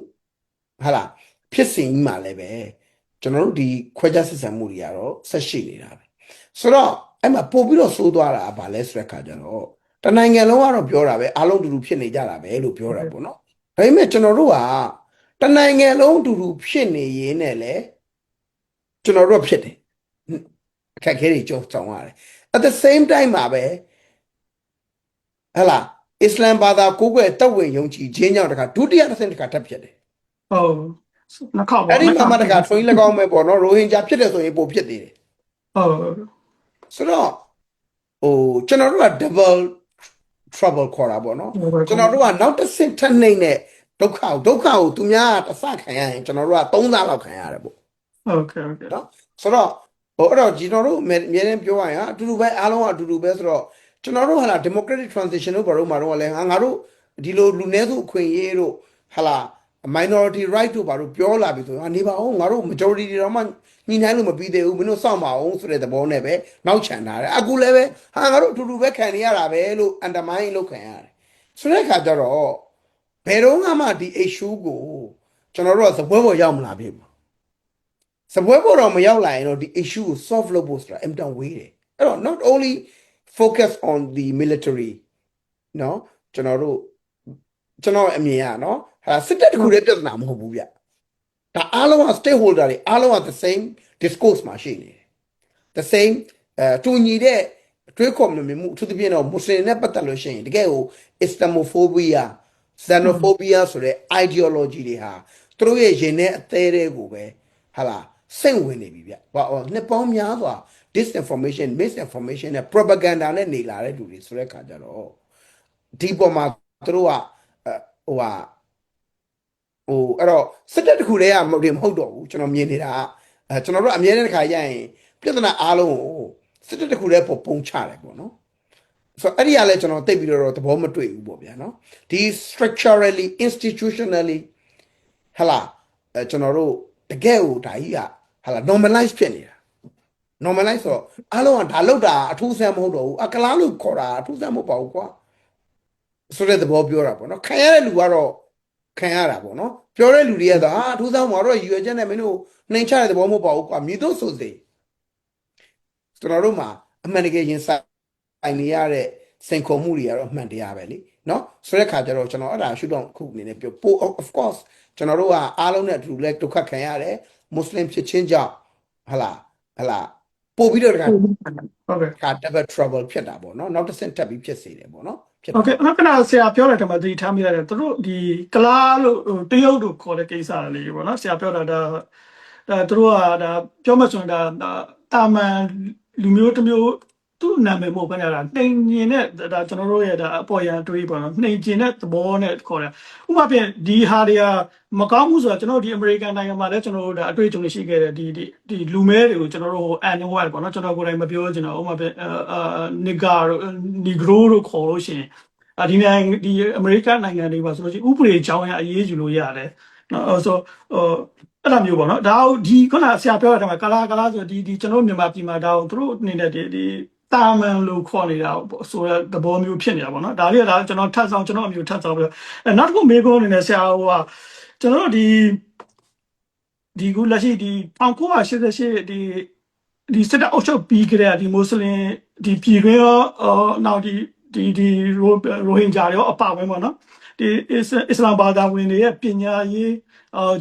ဟလာဖြစ်စဉ်ကြီးမှာလည်းပဲကျွန်တော်တို့ဒီခွဲခြားဆက်ဆံမှုတွေကတော့ဆက်ရှိနေတာပဲဆိုတော့အဲ့မှာပို့ပြီးတော့စိုးသွားတာကဘာလဲဆိုတဲ့ခါကျတော့တနိုင်ငံလုံးကတော့ပြောတာပဲအားလုံးတူတူဖြစ်နေကြတာပဲလို့ပြောတာပေါ့နော်ဒါပေမဲ့ကျွန်တော်တို့ကတနိုင်ငံလုံးအတူတူဖြစ်နေရင်းနဲ့လေကျွန်တော်တို့ဖြစ်တယ်အခက်အခဲတွေကြုံဆောင်ရတယ် at the same time မှာပဲဟလာအစ္စလမ်ဘာသာကိုယ်ွယ်တက်ဝင်ယုံကြည်ခြင်းကြောင့်တခါဒုတိယတစ်ဆင့်တခါထပ်ဖြစ်တယ်ဟုတ်နှခေါက်ပါအဲ့ဒီမှာတခါထွင်း၎င်းပဲပေါ့နော်ရိုဟင်ဂျာဖြစ်တယ်ဆိုရင်ပိုဖြစ်သေးတယ်ဟုတ်ဆိုတော့ကျွန်တော်တို့က double trouble ခေါ်တာပေါ့နော်ကျွန်တော်တို့ကနောက်တစ်ဆင့်ထပ်နှိမ့်တဲ့ဒုက္ခကိုသူများတဆခံရရင်ကျွန်တော်တို့က3ဆလောက်ခံရတယ်ပေါ့ဟုတ်ကဲ့နော်ဆိုတော့ အဲ့တော့ကျွန်တော်တို့အများနဲ့ပြောရရင်အတူတူပဲအားလုံးကအတူတူပဲဆိုတော့ကျွန်တော်တို့ဟာလာ democratic transition တို့ဘာလို့မှာတော့လဲငါတို့ဒီလိုလူနည်းစုအခွင့်အရေးတို့ဟာလာ minority right တို့ဘာလို့ပြောလာပြီဆိုတော့နေပါအောင်ငါတို့ majority တွေတော့မှညှိနှိုင်းလို့မပြီးသေးဘူးမင်းတို့စောင့်ပါအောင်ဆိုတဲ့သဘောနဲ့ပဲနောက်ချန်ထားတယ်အခုလည်းပဲဟာငါတို့အတူတူပဲခံနေရတာပဲလို့ undermine လုပ်ခံရတယ်ဆိုတဲ့အခါကျတော့ဘယ်တော့မှဒီ issue ကိုကျွန်တော်တို့ကသပွဲပေါ်ရောက်မလာပြီစပွဲပေါ်တော့မရောက်လာရင်တော့ဒီ issue ကို solve လုပ်ဖို့ဆိုတာအင်တန်ဝေးတယ်အဲ့တော့ not only focus on the military เนาะကျွန်တော်အမြင်ရเนาะဟာစစ်တပ်တခုတည်းပြဿနာမဟုတ်ဘူးဗျဒါအားလုံးက stakeholder တွေအားလုံးက the same discourse မှာရှိနေတယ် the same တူညီတဲ့အတွေးခေါ်မှုအထူးသဖြင့်တော့မွတ်စလင်နဲ့ပတ်သက်လို့ရှိရင်တကယ်ကို Islamophobia xenophobia ဆိုတဲ့ ideology တွေဟာသူတို့ရဲ့ရင်ထဲအသေးတွေကိုပဲဟာလားစိတ်ဝင်နေပြီဗျ။ဘာနှစ်ပေါင်းများစွာ disinformation misinformation နဲ့ propaganda နဲ့နေလာတဲ့လူတွေဆိုတဲ့ခါကျတော့ဒီပေါ်မှာသူတို့ကအဲ့တော့စစ်တပ်တစ်ခုတည်းကမဟုတ်တော့ဘူးကျွန်တော်မြင်နေတာကျွန်တော်တို့အမြဲတမ်းတစ်ခါရရင်ပြဿနာအားလုံးကိုစစ်တပ်တစ်ခုတည်းပုံချတယ်ပေါ့နော်။ဆိုတော့အဲ့ဒီကလည်းကျွန်တော်သိပြီးတော့သဘောမတွေ့ဘူးပေါ့ဗျာနော်။ဒီ structurally institutionally ဟလာကျွန်တော်တို့တကယ်ကိုဒါကြီးကဟာလာ normalize ဖြစ်နေတာ normalize ဆိုတော့အားလုံးကဒါလောက်တာအထူးဆန်းမဟုတ်တော့ဘူးအကလားလို့ခေါ်တာအထူးဆန်းမဟုတ်ပါဘူးကွာဆိုတဲ့သဘောပြောတာပေါ့နော်ခံရတဲ့လူကတော့ခံရတာပေါ့နော်ပြောတဲ့လူတွေကတော့အထူးဆန်းမှာတော့ရွယ်ချက်နဲ့မင်းတို့နှိမ်ချတဲ့သဘောမဟုတ်ပါဘူးကွာမြေတို့ဆိုစေကျွန်တော်တို့မှာအမှန်တကယ်ရင်ဆိုင်နေရတဲ့စိန်ခေါ်မှုတွေကတော့အမှန်တရားပဲလေနော်ဆိုတဲ့ခါကျတော့ကျွန်တော်အဲ့ဒါရှုတော့ခုအနေနဲ့ပြော of course ကျွန်တော်တို့ကအားလုံးနဲ့အတူလဲဒုက္ခခံရတယ်မွတ်စလင်ဖြစ်ချင်းကြောင့်ဟလာပို့ပြီးတော့တခါဟုတ်ကဲ့ double trouble ဖြစ်တာပေါ့နော်နောက်တစ်ဆင့်တက်ပြီးဖြစ်စေတယ်ပေါ့နော်โอเคအခဏဆရာပြောတဲ့တမှာဒီထားမိရတယ်သူတို့ဒီကလားလို့တရုတ်တို့ခေါ်တဲ့ကိစ္စလေးပေါ့နော်ဆရာပြောတာဒါသူတို့ကဒါပြောမှဆိုရင်ဒါတာမန်လူမျိုးတစ်မျိုးသူ့နာမည်မဟုတ်ဘဲနဲ့ဒါနှိမ်ကျင်တဲ့ဒါကျွန်တော်တို့ရဲ့ဒါအပေါ်ရန်တွေးပေါ့နော်နှိမ်ကျင်တဲ့သဘောနဲ့ခေါ်တယ်ဥပမာဖြင့်ဒီဟာတွေကမကောင်းဘူးဆိုတာကျွန်တော်ဒီအမေရိကန်နိုင်ငံမှာလည်းကျွန်တော်တို့ဒါအတွေ့အကြုံရှိခဲ့တဲ့ဒီလူမဲတွေကိုကျွန်တော်တို့အန်နဝတ်ပေါ့နော်ကျွန်တော်ကိုယ်တိုင်မပြောချင်တော့ဥပမာဖြင့်နီဂါနီဂရိုတို့ခေါ်လို့ရှိရင်ဒီနိုင်ငံဒီအမေရိကန်နိုင်ငံတွေပါဆိုလို့ရှိရင်ဥပဒေကြောင်းအရအရေးယူလို့ရတယ်နော်ဆိုအဲ့လိုမျိုးပေါ့နော်ဒါဒီခုနဆရာပြောတဲ့အတိုင်းမှာကလာဆိုဒီကျွန်တော်မြန်မာပြည်မှာဒါသူတို့အနေနဲ့ဒီတာမန်လို့ခေါ်နေတာဆိုတဲ့သဘောမျိုးဖြစ်နေတာပေါ့နော်ဒါလေးကဒါကျွန်တော်ထပ်ဆောင်ကျွန်တော်အမျိုးထပ်ဆောင်ပြီးတော့နောက်တစ်ခုမေးခွန်းအနေနဲ့ဆရာဟိုကကျွန်တော်တို့ဒီခုလက်ရှိဒီ1988ဒီစစ်တပ်အုပ်ချုပ်ပြီးကြတဲ့ဒီမွတ်စလင်ဒီပြည်တွင်းရောနောက်ဒီရိုဟင်ဂျာရောအပါဝင်ပေါ့နော်ဒီအစ္စလာမ်ဘာသာဝင်တွေရဲ့ပညာရေး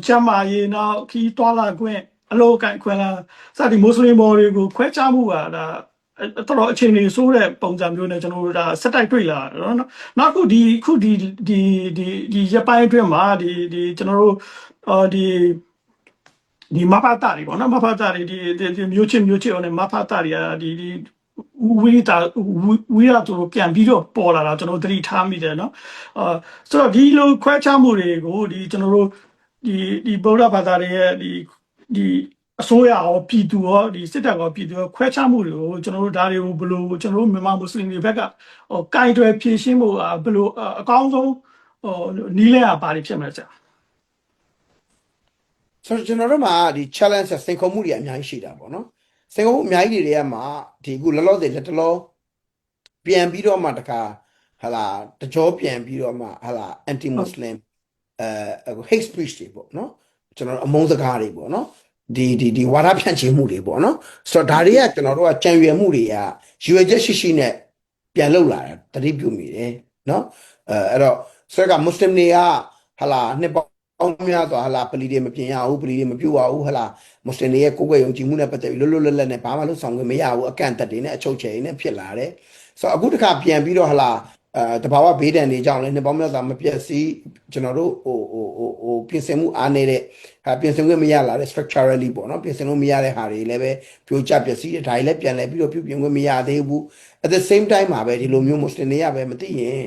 ကျမ်းမာရေးနောက်ခီးတွာလာခွင့်အလို့ကန်ခွင့်လာစသည်မွတ်စလင်ဘော်တွေကိုခွဲခြားမှုကဒါတော်အခြေအနေဆိုးတဲ့ပုံစံမျိုးနဲ့ကျွန်တော်တို့ဒါစက်တိုက်တွေ့လာနော်နောက်ခုဒီရပိုင်းအတွင်းမှာဒီကျွန်တော်တို့ဒီမဖတ်တာတွေပေါ့နော်မဖတ်တာတွေဒီမျိုးချစ်အောင်နဲ့မဖတ်တာတွေကဒီဝိရသူပြန်ပြီးတော့ပေါ်လာတာကျွန်တော်သတိထားမိတယ်နော်ဆိုတော့ဒီလိုခွဲခြားမှုတွေကိုဒီကျွန်တော်တို့ဒီဗုဒ္ဓဘာသာတွေရဲ့ဒီအစိုးရရောပြည်သူရောဒီစစ်တပ်ရောပြည်သူရောခွဲခြားမှုတွေကိုကျွန်တော်တို့ဒါတွေကိုဘယ်လိုကျွန်တော်တို့မြန်မာမွတ်စလင်တွေဘက်ကကင်တွယ်ဖြည့်ရှင်းဖို့ဘယ်လိုအကောင်းဆုံးနီးလဲပါလိဖြစ်မယ်ဆရာဆိုတော့ကျွန်တော်တို့မှာဒီ challenge စိန်ခေါ်မှုတွေအများကြီးရှိတာပေါ့နော်စိန်ခေါ်မှုအများကြီးတွေကမှဒီခုလောလောဆယ်လက်တလောပြန်ပြီးတော့မှတခါဟာလာတကြောပြန်ပြီးတော့မှဟာလာ anti muslim hate speech တွေပေါ့နော်ကျွန်တော်တို့အမုန်းစကားတွေပေါ့နော်ဒီဝါဒဖြန့်ချီမှုတွေပေါ့နော်ဆိုတော့ဒါတွေကကျွန်တော်တို့ကကြံရွယ်မှုတွေကရွယ်ချက်ရှိနဲ့ပြန်လောက်လာတာတတိပြုမိတယ်နော်အဲ့တော့ဆိုတော့မွတ်စလင်တွေကဟာလာနှစ်ပေါင်းများစွာဟာလာပလီတွေမပြင်ရဘူးပလီတွေမပြူရဘူးဟာလာမွတ်စလင်တွေရဲ့ကိုယ်ွယ်ယုံကြည်မှုနဲ့ပတ်သက်ပြီးလွတ်လွတ်လပ်လပ်နဲ့ဘာမှလုပ်ဆောင်ခွင့်မရဘူးအကန့်အသတ်တွေနဲ့အချုပ်ချယ်တွေနဲ့ဖြစ်လာတယ်ဆိုတော့အခုတစ်ခါပြန်ပြီးတော့ဟာလာတဘာဝဘေးဒဏ်တွေကြောင့်လည်းနှစ်ပေါင်းများစွာမပြည့်စည်ကျွန်တော်တို့ပြင်ဆင်မှုအားနေတဲ့ပြင်ဆင်ခွင့်မရလာတဲ့ structurally ပေါ့နော်ပြင်ဆင်လို့မရတဲ့ဟာတွေလည်းပဲပြိုကျပျက်စီးတဲ့ဒါတွေလည်းပြန်လဲပြီးတော့ပြုပြင်ခွင့်မရသေးဘူး at the same time မှာပဲဒီလိုမျိုးမွတ်စလင်တွေကပဲမသိရင်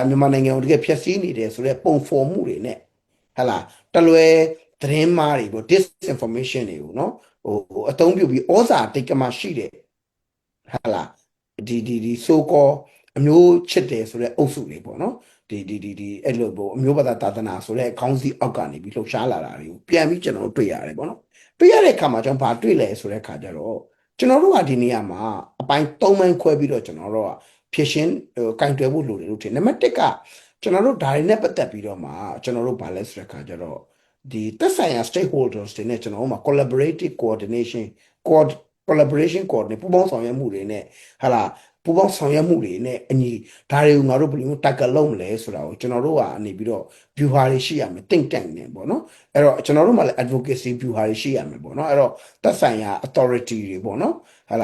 မြန်မာနိုင်ငံကိုတကယ်ဖျက်ဆီးနေတယ်ဆိုတော့ပုံဖော်မှုတွေနဲ့ဟလာတလွယ် သတင်းမှားတွေပေါ့ disinformation တွေကိုနော်အသုံးပြုပြီးဩဇာတိတ်ကမရှိတဲ့ဟာလာဒီ so call အမျိုးချစ်တယ်ဆိုတဲ့အုပ်စုတွေပေါ့နော်ဒီအဲ့လိုပေါ့အမျိုးဘာသာသာသနာဆိုတဲ့ခေါင်းစည်းအောက်ကနေပြီးလှုပ်ရှားလာတာတွေကိုပြန်ပြီးကျွန်တော်တို့တွေ့ရတယ်ပေါ့နော်တွေ့ရတဲ့အခါမှာကျွန်တော်ဘာတွေ့လဲဆိုတဲ့အခါကျတော့ကျွန်တော်တို့ကဒီနေရာမှာအပိုင်း၃ပိုင်းခွဲပြီးတော့ကျွန်တော်တို့ကဖြစ်ရှင်းကင်တွယ်ဖို့လိုတယ်လို့ထင်နံပါတ်၁ကကျွန်တော်တို့ဒါတွေနဲ့ပတ်သက်ပြီးတော့မှကျွန်တော်တို့ဘာလဲဆိုတဲ့အခါကျတော့ဒီသက်ဆိုင်ရာ stakeholders တွေနဲ့ကျွန်တော်တို့မှာ collaborative coordination collaboration coordinate ပူးပေါင်းဆောင်ရွက်မှုတွေနဲ့ဟာလာပူးပေါင်းဆောင်ရွက်မှုတွေနဲ့အညီဒါတွေကိုငါတို့ဘယ်လိုမျိုး tackle လုပ်မလဲဆိုတာကိုကျွန်တော်တို့ကနေပြီးတော့ view ဟာတွေရှိရမယ် think tank နဲ့ပေါ့နော်အဲ့တော့ကျွန်တော်တို့မှလည်း advocacy view ဟာတွေရှိရမယ်ပေါ့နော်အဲ့တော့သက်ဆိုင်ရာ authority တွေပေါ့နော်ဟ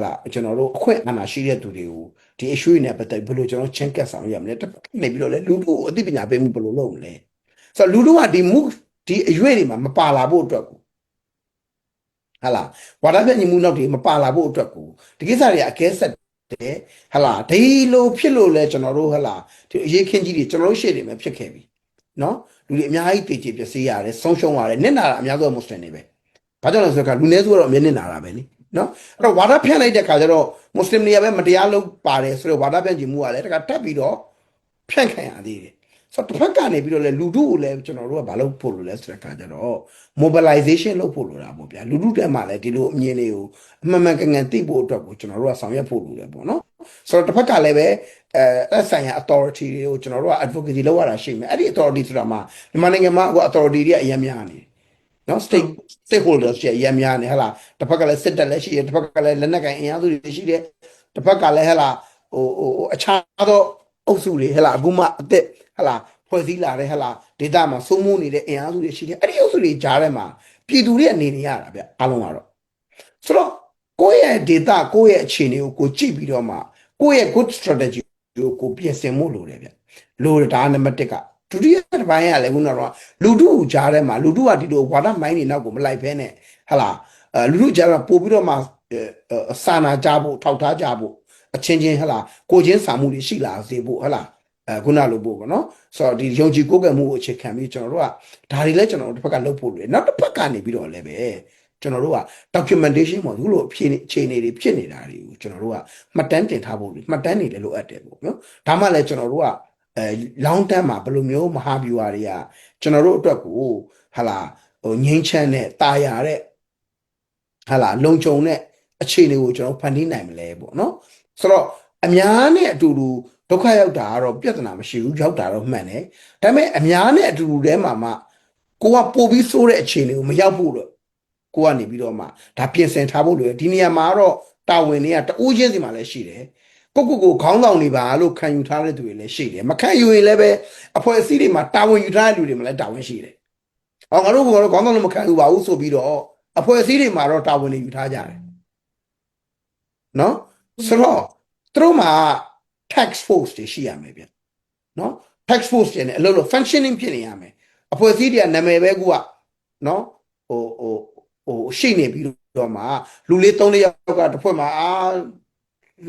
ာလာကျွန်တော်တို့အခွင့်အာဏာရှိတဲ့သူတွေကိုဒီ issue တွေနဲ့ပတ်သက်ဘယ်လိုကျွန်တော်ချင်းကပ်ဆောင်ရမလဲတစ်ပတ်နေပြီးတော့လည်းလူတို့အသိပညာပေးမှုဘယ်လိုလုပ်မလဲဆိုတော့လူတို့ကဒီ move ဒီအရွေ့တွေမှာမပါလာဖို့အတွက်ကိုဟာလာဝါဒပြညီမှုနောက်တွေမပါလာဖို့အတွက်ကိုဒီကိစ္စတွေအကဲဆက်တယ်ဟာလာဒီလိုဖြစ်လို့လဲကျွန်တော်တို့ဟာလာဒီအရေးခင်းကြီးတွေကျွန်တော်တို့ရှေ့တွေမှာဖြစ်ခဲ့ပြီနော်လူတွေအများကြီးတည်ကြည်ပျက်စီးရတယ်ဆုံးရှုံးရတယ်နစ်နာတာအများဆုံးမွတ်စလင်တွေပဲဘာကြောင့်လဲဆိုတော့လူနည်းစုကတော့အမြဲနစ်နာတာပဲလေနော်အဲ့တော့ဝါဒဖြန့်လိုက်တဲ့ခါကျတော့မွတ်စလင်တွေကပဲမတရားလုပ်ပါတယ်ဆိုတော့ဝါဒဖြန့်ကြည့်မှုကလည်းတခါတက်ပြီးတော့ဖြန့်ခံရသေးတယ်ဆိုတော့တစ်ဖက်ကနေပြီးတော့လေလူထုကိုလည်းကျွန်တော်တို့ကမလုပ်ဖို့လို့လဲဆိုတဲ့ခါကျတော့ mobilization လုပ်ဖို့လိုတာပေါ့ဗျာလူထုတက်မှလည်းဒီလိုအမြင်တွေကိုအမှန်မှန်ကန်ကန်သိဖို့အတွက်ကိုကျွန်တော်တို့ကဆောင်ရွက်ဖို့လိုတယ်ပေါ့နော်ဆိုတော့တစ်ဖက်ကလည်းပဲအဲ့ဆိုင်ရာ authority တွေကိုကျွန်တော်တို့က advocacy လုပ်ရတာရှိမယ်အဲ့ဒီ authority ဆိုတာမှာမြန်မာနိုင်ငံမှာအခု authority တွေကအများများနေနော် stakeholders တွေအများများနေဟလာတစ်ဖက်ကလည်းစစ်တပ်လည်းရှိတယ်တစ်ဖက်ကလည်းလက်နက်ကိုင်အင်အားစုတွေရှိတယ်တစ်ဖက်ကလည်းဟလာအခြားသောအုပ်စုတွေဟလာအခုမှအသက်ဟလာဖွဲ့စည်းလာတဲ့ဟလာဒေတာမှာစိုးမိုးနေတဲ့အင်အားစုတွေရှိတယ်အဲ့ဒီအုပ်စုတွေကြားထဲမှာပြည်သူတွေအနေနဲ့ရတာဗျအားလုံးကတော့ဆိုတော့ကိုယ့်ရဲ့ဒေတာကိုယ့်ရဲ့အခြေအနေကိုကြည့်ပြီးတော့မှကိုယ့်ရဲ့ good strategy ကိုပြင်ဆင်ဖို့လိုတယ်ဗျလိုဒါနံပါတ်1ကဒုတိယတစ်ပိုင်းကလည်းခုနကတော့လူထုကြားထဲမှာလူထုကဒီလိုဝါဒမိုင်းတွေနောက်ကိုမလိုက်ဖဲနဲ့ဟလာလူထုကြားမှာပို့ပြီးတော့မှစာနာကြဖို့ထောက်ထားကြဖို့အချင်းချင်းဟလာကိုချင်းစာမှုတွေရှိလာစေဖို့ဟလာခုနလိုပို့ပေါ့နော်ဆိုတော့ဒီယုံကြည်ကိုးကွယ်မှုကိုအခြေခံပြီးကျွန်တော်တို့ကဒါတွေလည်းကျွန်တော်တို့တစ်ဖက်ကလုပ်ဖို့လိုတယ်နောက်တစ်ဖက်ကနေပြီးတော့လည်းပဲကျွန်တော်တို့က documentation ပေါ့ဒီလိုအခြေအနေတွေဖြစ်နေတာတွေကိုကျွန်တော်တို့ကမှတ်တမ်းတင်ထားဖို့မှတ်တမ်းတွေလည်းလိုအပ်တယ်ပေါ့နော်ဒါမှလည်းကျွန်တော်တို့ကlong term မှာဘယ်လိုမျိုးမဟာဗျူဟာတွေကကျွန်တော်တို့အတွက်ကိုဟာလာငိမ့်ချမ်းတဲ့တာယာတဲ့ဟာလာလုံခြုံတဲ့အခြေအနေကိုကျွန်တော်ဖန်တီးနိုင်မလဲပေါ့နော်ဆိုတော့အများနဲ့အတူတူဒုက္ခရောက်တာကတော့ပြဿနာမရှိဘူးရောက်တာတော့မှန်တယ်ဒါပေမဲ့အများနဲ့အတူတူတည်းမှာမှကိုကပို့ပြီးစိုးတဲ့အခြေအနေကိုမရောက်ဖို့တော့ကိုကနေပြီးတော့မှဒါပြင်ဆင်ထားဖို့လိုတယ်ဒီနေရာမှာတော့တာဝန်တွေကတအိုးချင်းစီမှာလည်းရှိတယ်ကိုခေါင်းဆောင်နေပါလို့ခံယူထားတဲ့သူတွေလည်းရှိတယ်မခံယူရင်လည်းပဲအဖွဲ့အစည်းတွေမှာတာဝန်ယူထားတဲ့လူတွေမှာလည်းတာဝန်ရှိတယ်။ငါတို့ခေါင်းဆောင်လို့မခံယူပါဘူးဆိုပြီးတော့အဖွဲ့အစည်းတွေမှာတော့တာဝန်တွေယူထားကြတယ်။နော်ဆိုတော့သူတို့မှာ tax force တွေရှိရမယ်ဗျ။နော် tax force တွေနဲ့အလုပ်လုပ် functioning ဖြစ်နေရမယ်။အဖွဲ့အစည်းတွေကနာမည်ပဲကူကနော်ရှိနေပြီးတော့မှလူလေး3-4ယောက်ကတစ်ဖွဲ့မှာ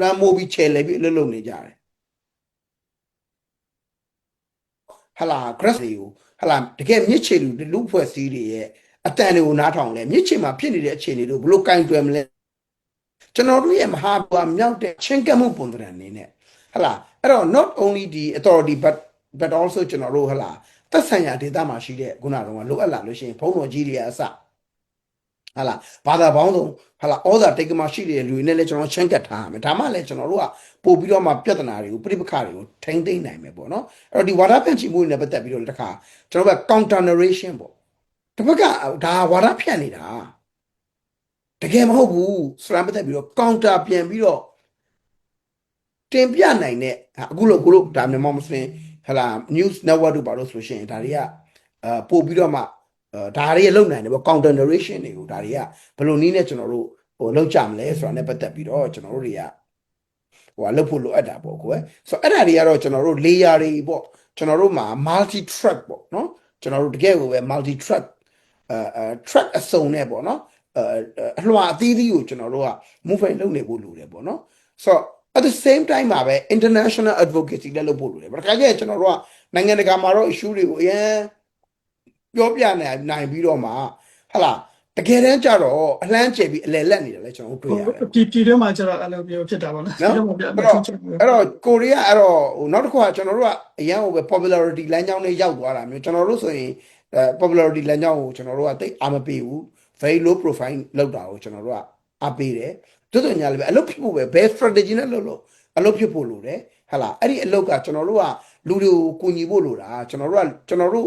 လမ်းမိုးပြီးချဲလဲပြီးအလုပ်လုပ်နေကြတယ်ဟလာ grass တွေကိုဟလာတကယ်မြစ်ချေလူဖွဲ့စည်းတွေရဲ့အတန်တွေကိုနားထောင်လဲမြစ်ချေမှာဖြစ်နေတဲ့အခြေအနေတို့ဘလို့ကင်တွယ်မလဲကျွန်တော်တို့ရဲ့မဟာဗျူဟာမြောက်တဲ့ချင်းကပ်မှုပုံသဏ္ဍာန်အနေနဲ့ဟလာအဲ့တော့ not only the authority but also ကျွန်တော်တို့ဟလာသက်ဆိုင်ရာဒေသမှာရှိတဲ့ခုနကတော့လိုအပ်လာလို့ရှိရင်ဘုံတော်ကြီးတွေအစဟာလာဘာသာပေါင်းစုံဟာလာဩဇာတိတ်ကမရှိတဲ့လူတွေနဲ့လည်းကျွန်တော်ချင်းကပ်ထားရမယ်ဒါမှလည်းကျွန်တော်တို့ကပို့ပြီးတော့မှပြဿနာတွေကိုပြိပခါတွေကိုထိမ့်သိမ့်နိုင်မယ်ပေါ့နော်အဲ့တော့ဒီဝါဒဖြန့်ချီမှုတွေနဲ့ပတ်သက်ပြီးတော့တခါကျွန်တော်က counter narration ပေါ့တစ်ဖက်ကဒါဝါဒဖြန့်နေတာတကယ်မဟုတ်ဘူးဆိုတာပတ်သက်ပြီးတော့ counter ပြန်ပြီးတော့တင်ပြနိုင်တဲ့အခုလို့ကိုတို့ဒါမြန်မာမွတ်စလင်ဟလာ news network တို့ပါလို့ဆိုလို့ရှိရင်ဒါတွေကပို့ပြီးတော့မှဒါတွေလုံနိုင်တယ်ပေါ့ counter narration တွေကိုဒါတွေကဘယ်လိုနည်းနဲ့ကျွန်တော်တို့လောက်ကြမလဲဆိုတာနဲ့ပတ်သက်ပြီးတော့ကျွန်တော်တို့တွေကလောက်ဖို့လိုအပ်တာပေါ့ကိုယ်ဆိုတော့အဲ့ဒါတွေကတော့ကျွန်တော်တို့ layer တွေပေါ့ကျွန်တော်တို့မှာ multi track ပေါ့နော်ကျွန်တော်တို့တကယ်ကိုပဲ multi track track အစုံနဲ့ပေါ့နော်အလွှာအသီးသီးကိုကျွန်တော်တို့က movement လုပ်နေဖို့လိုတယ်ပေါ့နော်ဆိုတော့ at the same time မှာပဲ international advocacy လည်းလုပ်ဖို့လိုတယ်ဘာကြဲကျွန်တော်တို့ကနိုင်ငံတကာမှာတော့ issue တွေကိုအရင် ပြောပြနိုင်ပြီးတော့မှဟာလားတကယ်တမ်းကျတော့အလှမ်းကျယ်ပြီးအလယ်လက်နေတယ်လေကျွန်တော်တို့တွေ့ရတယ် ပြည်တွင်းမှာကျတော့အဲ့လိုမျိုးဖြစ်တာပေါ့နော်ပြည် နော် တွင်းမှာပြအ အဲ့ ထူး တော့ ချက်မျိုး အဲ့တော့ကိုရီးယားအဲ့တော့ဟိုနောက်တစ်ခုကကျွန်တော်တို့ကအရန်ဟိုပဲ popularity လမ်းကြောင်းလေးရောက်သွားတာမျိုးကျွန်တော်တို့ဆိုရင်popularity လမ်းကြောင်းကိုကျွန်တော်တို့ကတိတ်အားမပေးဘူး very low profile လောက်တာကိုကျွန်တော်တို့ကအားပေးတယ်တိုးတိုးညာလေးပဲအလုပ်ဖြစ်ဖို့ပဲ best strategy နဲ့လုပ်လို့အလုပ်ဖြစ်ဖို့လိုတယ်ဟာလားအဲ့ဒီအလုပ်ကကျွန်တော်တို့ကလူတွေကိုကူညီဖို့လိုတာကျွန်တော်တို့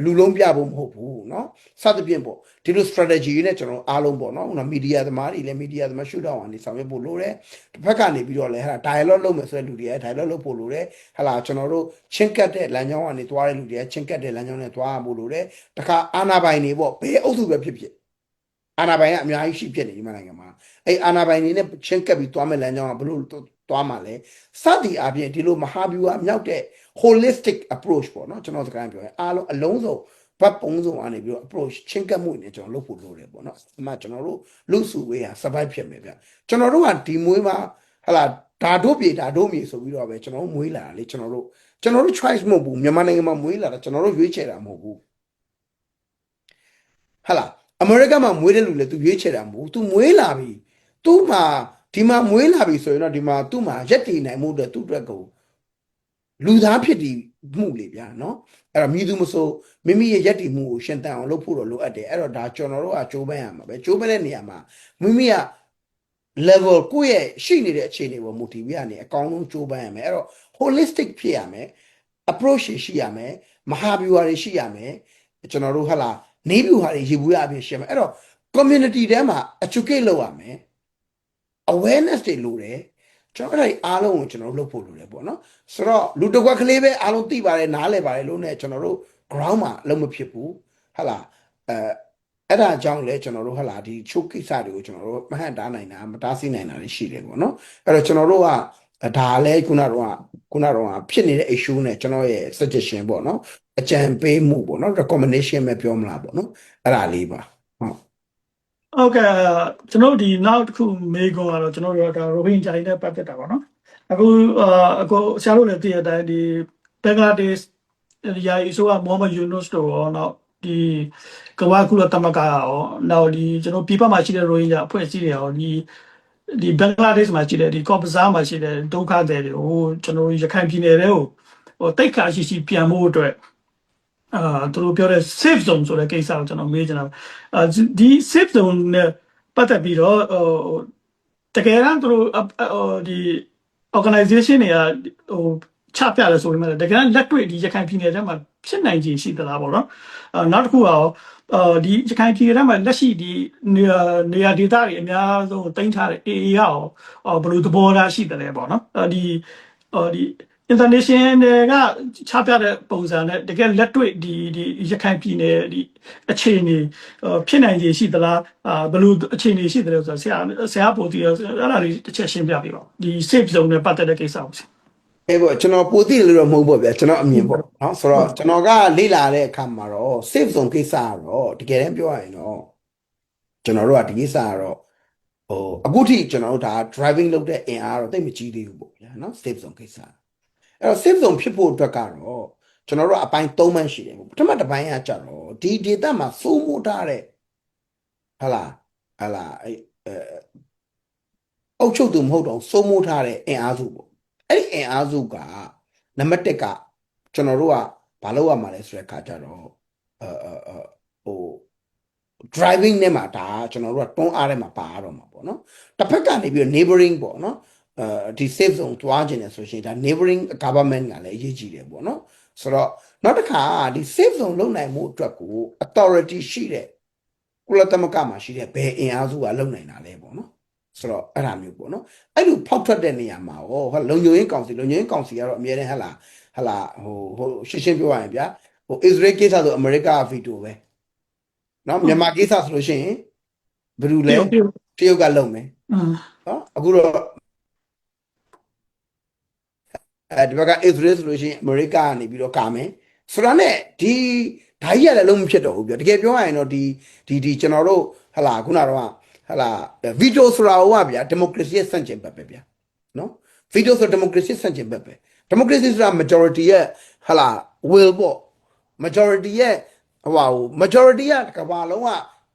လူလုံးပြဖို့မဟုတ်ဘူးเนาะစသဖြင့်ပေါ့ဒီလို strategy နဲ့ကျွန်တော်အားလုံးပေါ့เนาะဟို media သမားတွေလည်း media သမားရှုထောင့်ကနေဆောင်ရွက်ဖို့လိုတယ်တစ်ဖက်ကနေပြီးတော့လည်းဟာ dialogue လုပ်မယ်ဆိုတဲ့လူတွေ dialogue လုပ်ဖို့လိုတယ်ဟာလားကျွန်တော်တို့ချင်းကပ်တဲ့လမ်းကြောင်းကနေသွားတဲ့လူတွေချင်းကပ်တဲ့လမ်းကြောင်းနဲ့သွားဖို့လိုတယ်တခါအာနာပိုင်တွေပေါ့ဘယ်အုပ်စုပဲဖြစ်ဖြစ်အာနာပိုင်ကအများကြီးရှိဖြစ်နေဒီမှာနိုင်ငံမှာအဲ့အာနာပိုင်တွေနဲ့ချင်းကပ်ပြီးသွားမယ်လမ်းကြောင်းကဘလို့သွားမှာလဲစသည်အပြင်ဒီလိုမဟာဗျူဟာမြောက်တဲ့ holistic approach ပေါ့နော်ကျွန်တော်စကားပြောရင်အားလုံးအလုံးစုံဘတ်ပုံစုံအနေပြီးတော့ approach ချင်းကပ်မှုနဲ့ကျွန်တော်လုပ်ဖို့လိုတယ်ပေါ့နော်အမှကျွန်တော်တို့လူစုဝေးဟာ survive ဖြစ်မယ်ဗျကျွန်တော်တို့ကဒီမွေးမှာဟလာဓာတို့ပြေဓာတို့မြေဆိုပြီးတော့ပဲကျွန်တော်တို့မွေးလာတာလေကျွန်တော်တို့ choice မဟုတ်ဘူးမြန်မာနိုင်ငံမှာမွေးလာတာကျွန်တော်တို့ရွေးချယ်တာမဟုတ်ဘူးဟလာအမေရိကမှာမွေးတဲ့လူလည်းသူရွေးချယ်တာမဟုတ်ဘူးသူမွေးလာပြီသူ့မှာဒီမှာမွေးလာပြီဆိုရင်တော့ဒီမှာသူ့မှာရက်တည်နိုင်မှုအတွက်သူ့အတွက်ကိုလူသားဖြစ်တည်မှုလေဗျာနော်အဲ့တော့မြည်သူမဆိုမိမိရဲ့ရက်တည်မှုကိုရှင်သန်အောင်လုပ်ဖို့တော့လိုအပ်တယ်အဲ့တော့ဒါကျွန်တော်တို့ကကြိုးပမ်းရမှာပဲကြိုးပမ်းတဲ့နေရာမှာမိမိက level ကိုယ့်ရဲ့ရှိနေတဲ့အခြေအနေပေါ်မူတည်ပြီးကနေအကောင်းဆုံးကြိုးပမ်းရမယ်အဲ့တော့ holistic ဖြစ်ရမယ် approach ရှိရမယ်မဟာဗျူဟာတွေရှိရမယ်ကျွန်တော်တို့ဟာလာနေဗျူဟာတွေရေဘူးရအဖြစ်ရှိရမယ်အဲ့တော့ community ထဲမှာ educate လုပ်ရမယ် awareness တွေလိုတယ်ကျွန်တော်အဲ့ဒါအားလုံးကိုကျွန်တော်တို့လုပ်ဖို့လိုတယ်ပေါ့နော်ဆိုတော့လူတစ်ခွက်ကလေးပဲအားလုံးသိပါတယ်နားလည်ပါတယ်လို့ ਨੇ ကျွန်တော်တို့ ground မှာအလုပ်မဖြစ်ဘူးဟာလာအဲ့ဒါကြောင့်လဲကျွန်တော်တို့ဟာလာဒီချုပ်ကိစ္စတွေကိုကျွန်တော်တို့မဟန့်တားနိုင်တာမတားဆီးနိုင်တာတွေရှိတယ်ပေါ့နော်အဲ့တော့ကျွန်တော်တို့ကဒါလည်းခုနကတော့ဖြစ်နေတဲ့ issue နဲ့ကျွန်တော်ရဲ့ suggestion ပေါ့နော်အကြံပေးမှုပေါ့နော် recommendation ပဲပြောမလားပေါ့နော်အဲ့ဒါလေးပါဟုတ်ဟုတ်ကဲ့ကျွန်တော်ဒီနောက်တစ်ခုမေးခွန်းကတော့ကျွန်တော်တို့ဒါရိုဟင်ဂျာတွေနဲ့ပတ်သက်တာပေါ့နော်အခုဆရာတို့လည်းသိရတဲ့အတိုင်းဒီဘင်္ဂလားဒေ့ရှ်ယာယီဆိုကမိုဟမ္မဒ်ယူနွတ်တို့ရောနောက်ဒီကမ္ဘာကုလသမဂ္ဂရောနောက်ဒီကျွန်တော်ပြည်ပမှာရှိတဲ့ရိုဟင်ဂျာအဖွဲ့အစည်းတွေရောဒီဘင်္ဂလားဒေ့ရှ်မှာရှိတဲ့ဒီကော့ဘဇားမှာရှိတဲ့ဒုက္ခသည်တွေကိုကျွန်တော်ရခိုင်ပြည်နယ်တွေကိုတိတ်ခါရှိပြန်ဖို့အတွက်သူတို့ပြောတဲ့ safe zone ဆိုတဲ့ကိစ္စကိုကျွန်တော်မေးချင်တာဒီ safe zone နဲ့ပတ်သက်ပြီးတော့တကယ်တမ်းသူတို့ဒီ organization တွေကချပြတယ်ဆိုပေမဲ့တကယ်တမ်းလက်တွေ့ဒီရခိုင်ပြည်နယ်ထဲမှာဖြစ်နိုင်ခြေရှိသလားပေါ့နော်နောက်တစ်ခုကဒီရခိုင်ပြည်နယ်ထဲမှာလက်ရှိဒီနေရာဒေသတွေအများဆုံးတင်ထားတဲ့ AA ရောဘယ်လိုသဘောထားရှိတယ်လဲပေါ့နော်ဒီ international ကချပြတဲ့ပုံစံနဲ့တကယ်လက်တွေ့ဒီရခိုင်ပြည်နယ်ဒီအခြေအနေဖြစ်နိုင်ခြေရှိသလားဘယ်လိုအခြေအနေရှိတယ်လဲဆိုတော့ဆရာပို့ပြီးအဲ့ဒါလေးတစ်ချက်ရှင်းပြပေးပါဦးဒီ safe zone နဲ့ပတ်သက်တဲ့ကိစ္စကိုအဲ့ပေါ့ကျွန်တော်ပိုသိလို့တော့မဟုတ်ပါဗျာကျွန်တော်အမြင်ပေါ့နော်ဆိုတော့ကျွန်တော်ကလေ့လာတဲ့အခါမှာတော့ safe zone ကိစ္စကတော့တကယ်တမ်းပြောရရင်တော့ကျွန်တော်တို့ကဒီကိစ္စကတော့အခုထိကျွန်တော်တို့ဒါ driving လုပ်တဲ့အင်အားတော့တိတ်မကြီးသေးဘူးပေါ့ဗျာနော် safe zone ကိစ္စအဲ့တော့ safe zone ဖြစ်ဖို့အတွက်ကတော့ကျွန်တော်တို့အပိုင်း၃ပိုင်းရှိတယ်ပေါ့ပထမတစ်ပိုင်းကကြတော့ဒီ data မှာစိုးမိုးထားတဲ့ဟလာအုပ်ချုပ်သူမဟုတ်တော့စိုးမိုးထားတဲ့အင်အားစုပေါ့အဲ့ဒီအင်အားစုကနံပါတ်1ကကျွန်တော်တို့ကဘာလုပ်ရမှာလဲဆိုတဲ့အခါကျတော့ဟို driving နဲ့မှာဒါကျွန်တော်တို့ကတွန်းအားထဲမှာပါရတော့မှာပေါ့နော်တစ်ဖက်ကနေပြီး neighboring ပေါ့နော်ဒီ safe zone တွားခြင်းလဲဆိုရှင်ဒါ neighboring government ကလည်းအရေးကြီးတယ်ပေါ့နော်ဆိုတော့နောက်တစ်ခါဒီ safe zone လုံနိုင်မှုအတွက်ကို authority ရှိတဲ့ကုလသမဂ္ဂမှာရှိတဲ့ဘယ်အင်အားစုကလုံနိုင်တာလဲပေါ့နော်ဆိုတော့အဲ့ဒါမျိုးပေါ့နော်အဲ့လိုဖောက်ထွက်တဲ့နေရာမှာဟောလုံခြုံရေးကောင်စီကတော့အများနဲ့ဟလာရှင်းပြောရရင်ဗျာIsrael ကိစ္စဆိုအမေရိကဗီတိုပဲနော်မြန်မာကိစ္စဆိုလို့ရှိရင်ဘယ်လိုလဲတရုတ်ကလုံမယ်နော်အခုတော့ဒီဘက်က Israel ဆိုလို့ရှိရင်အမေရိကကနေပြီးတော့ကာမယ်ဆိုတော့ ਨੇ ဒီဓာကြီးရလည်းလုံးမဖြစ်တော့ဘူးပြတကယ်ပြောရရင်တော့ဒီကျွန်တော်တို့ဟလာခုနတော့ဟလာဗီတိုဆိုတာဟောဗျာဒီမိုကရေစီရဲ့စန့်ကျင်ဘက်ပဲဗျာနော်ဗီတိုဆိုဒီမိုကရေစီစန့်ကျင်ဘက်ပဲဒီမိုကရေစီဆိုတာ majority ရဲ့ဟလာ will ပေါ့ majority ရဲ့ ဟို majority ကဘာလုံးက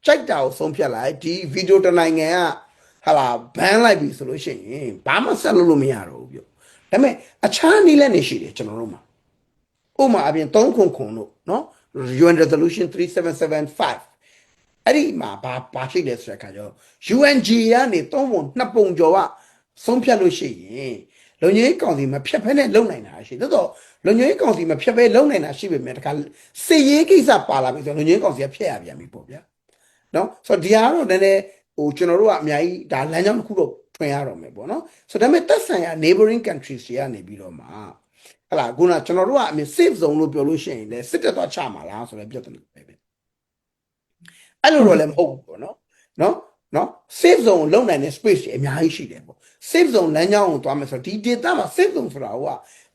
ကြိုက်တာကိုဆုံးဖြတ်လိုက်ဒီဗီဒီယိုတနိုင်ငံကဟာလာဘန်လိုက်ပြီဆိုလို့ရှိရင်ဘာမှဆက်လုပ်လို့မရတော့ဘူးပြောဒါပေမဲ့အခြားနည်းလမ်းတွေရှိတယ်ကျွန်တော်တို့မှာဥပမာအပြင်3ခုခုလို့နော် UN resolution 3775အဲ့ဒီမှာဘာရှိလဲဆိုတဲ့အခါကျတော့ UNG ကနေ3ပုံ2ပုံကျော်ကဆုံးဖြတ်လို့ရှိရင်လုံခြုံရေးကောင်စီမဖြတ်ဖဲနဲ့လုံနိုင်တာရှိတော့လုံခြုံရေးကောင်စီမဖြတ်ဖဲလုံနိုင်တာရှိပေမဲ့တခါစစ်ရေးကိစ္စပါလာပြီဆိုလုံခြုံရေးကောင်စီကဖျက်ရပြန်ပြီပေါ့ဗျာနော်ဆိုတော့ဒီဟာတော့နည်းနည်းကျွန်တော်တို့ကအများကြီးဒါလမ်းကြောင်းတစ်ခုတော့ထွင်ရတော့မယ်ပေါ့နော်ဆိုတော့ဒါပေမဲ့တက်ဆိုင်ရာ neighboring countries တွေကနေပြီးတော့မှဟလာခုနကျွန်တော်တို့ကအမြင် safe zone လို့ပြောလို့ရှိရင်လည်းစစ်တပ်တော့ချမှာလားဆိုတဲ့ပြဿနာပဲအဲ့လိုတော့လည်းမဟုတ်ဘူးပေါ့နော် safe zone လုံနိုင်တဲ့ space တွေအများကြီးရှိတယ်ပေါ့ safe zone လမ်းကြောင်းကိုသွားမယ်ဆိုတော့ဒီ data မှာ safe zone ဆိုတာက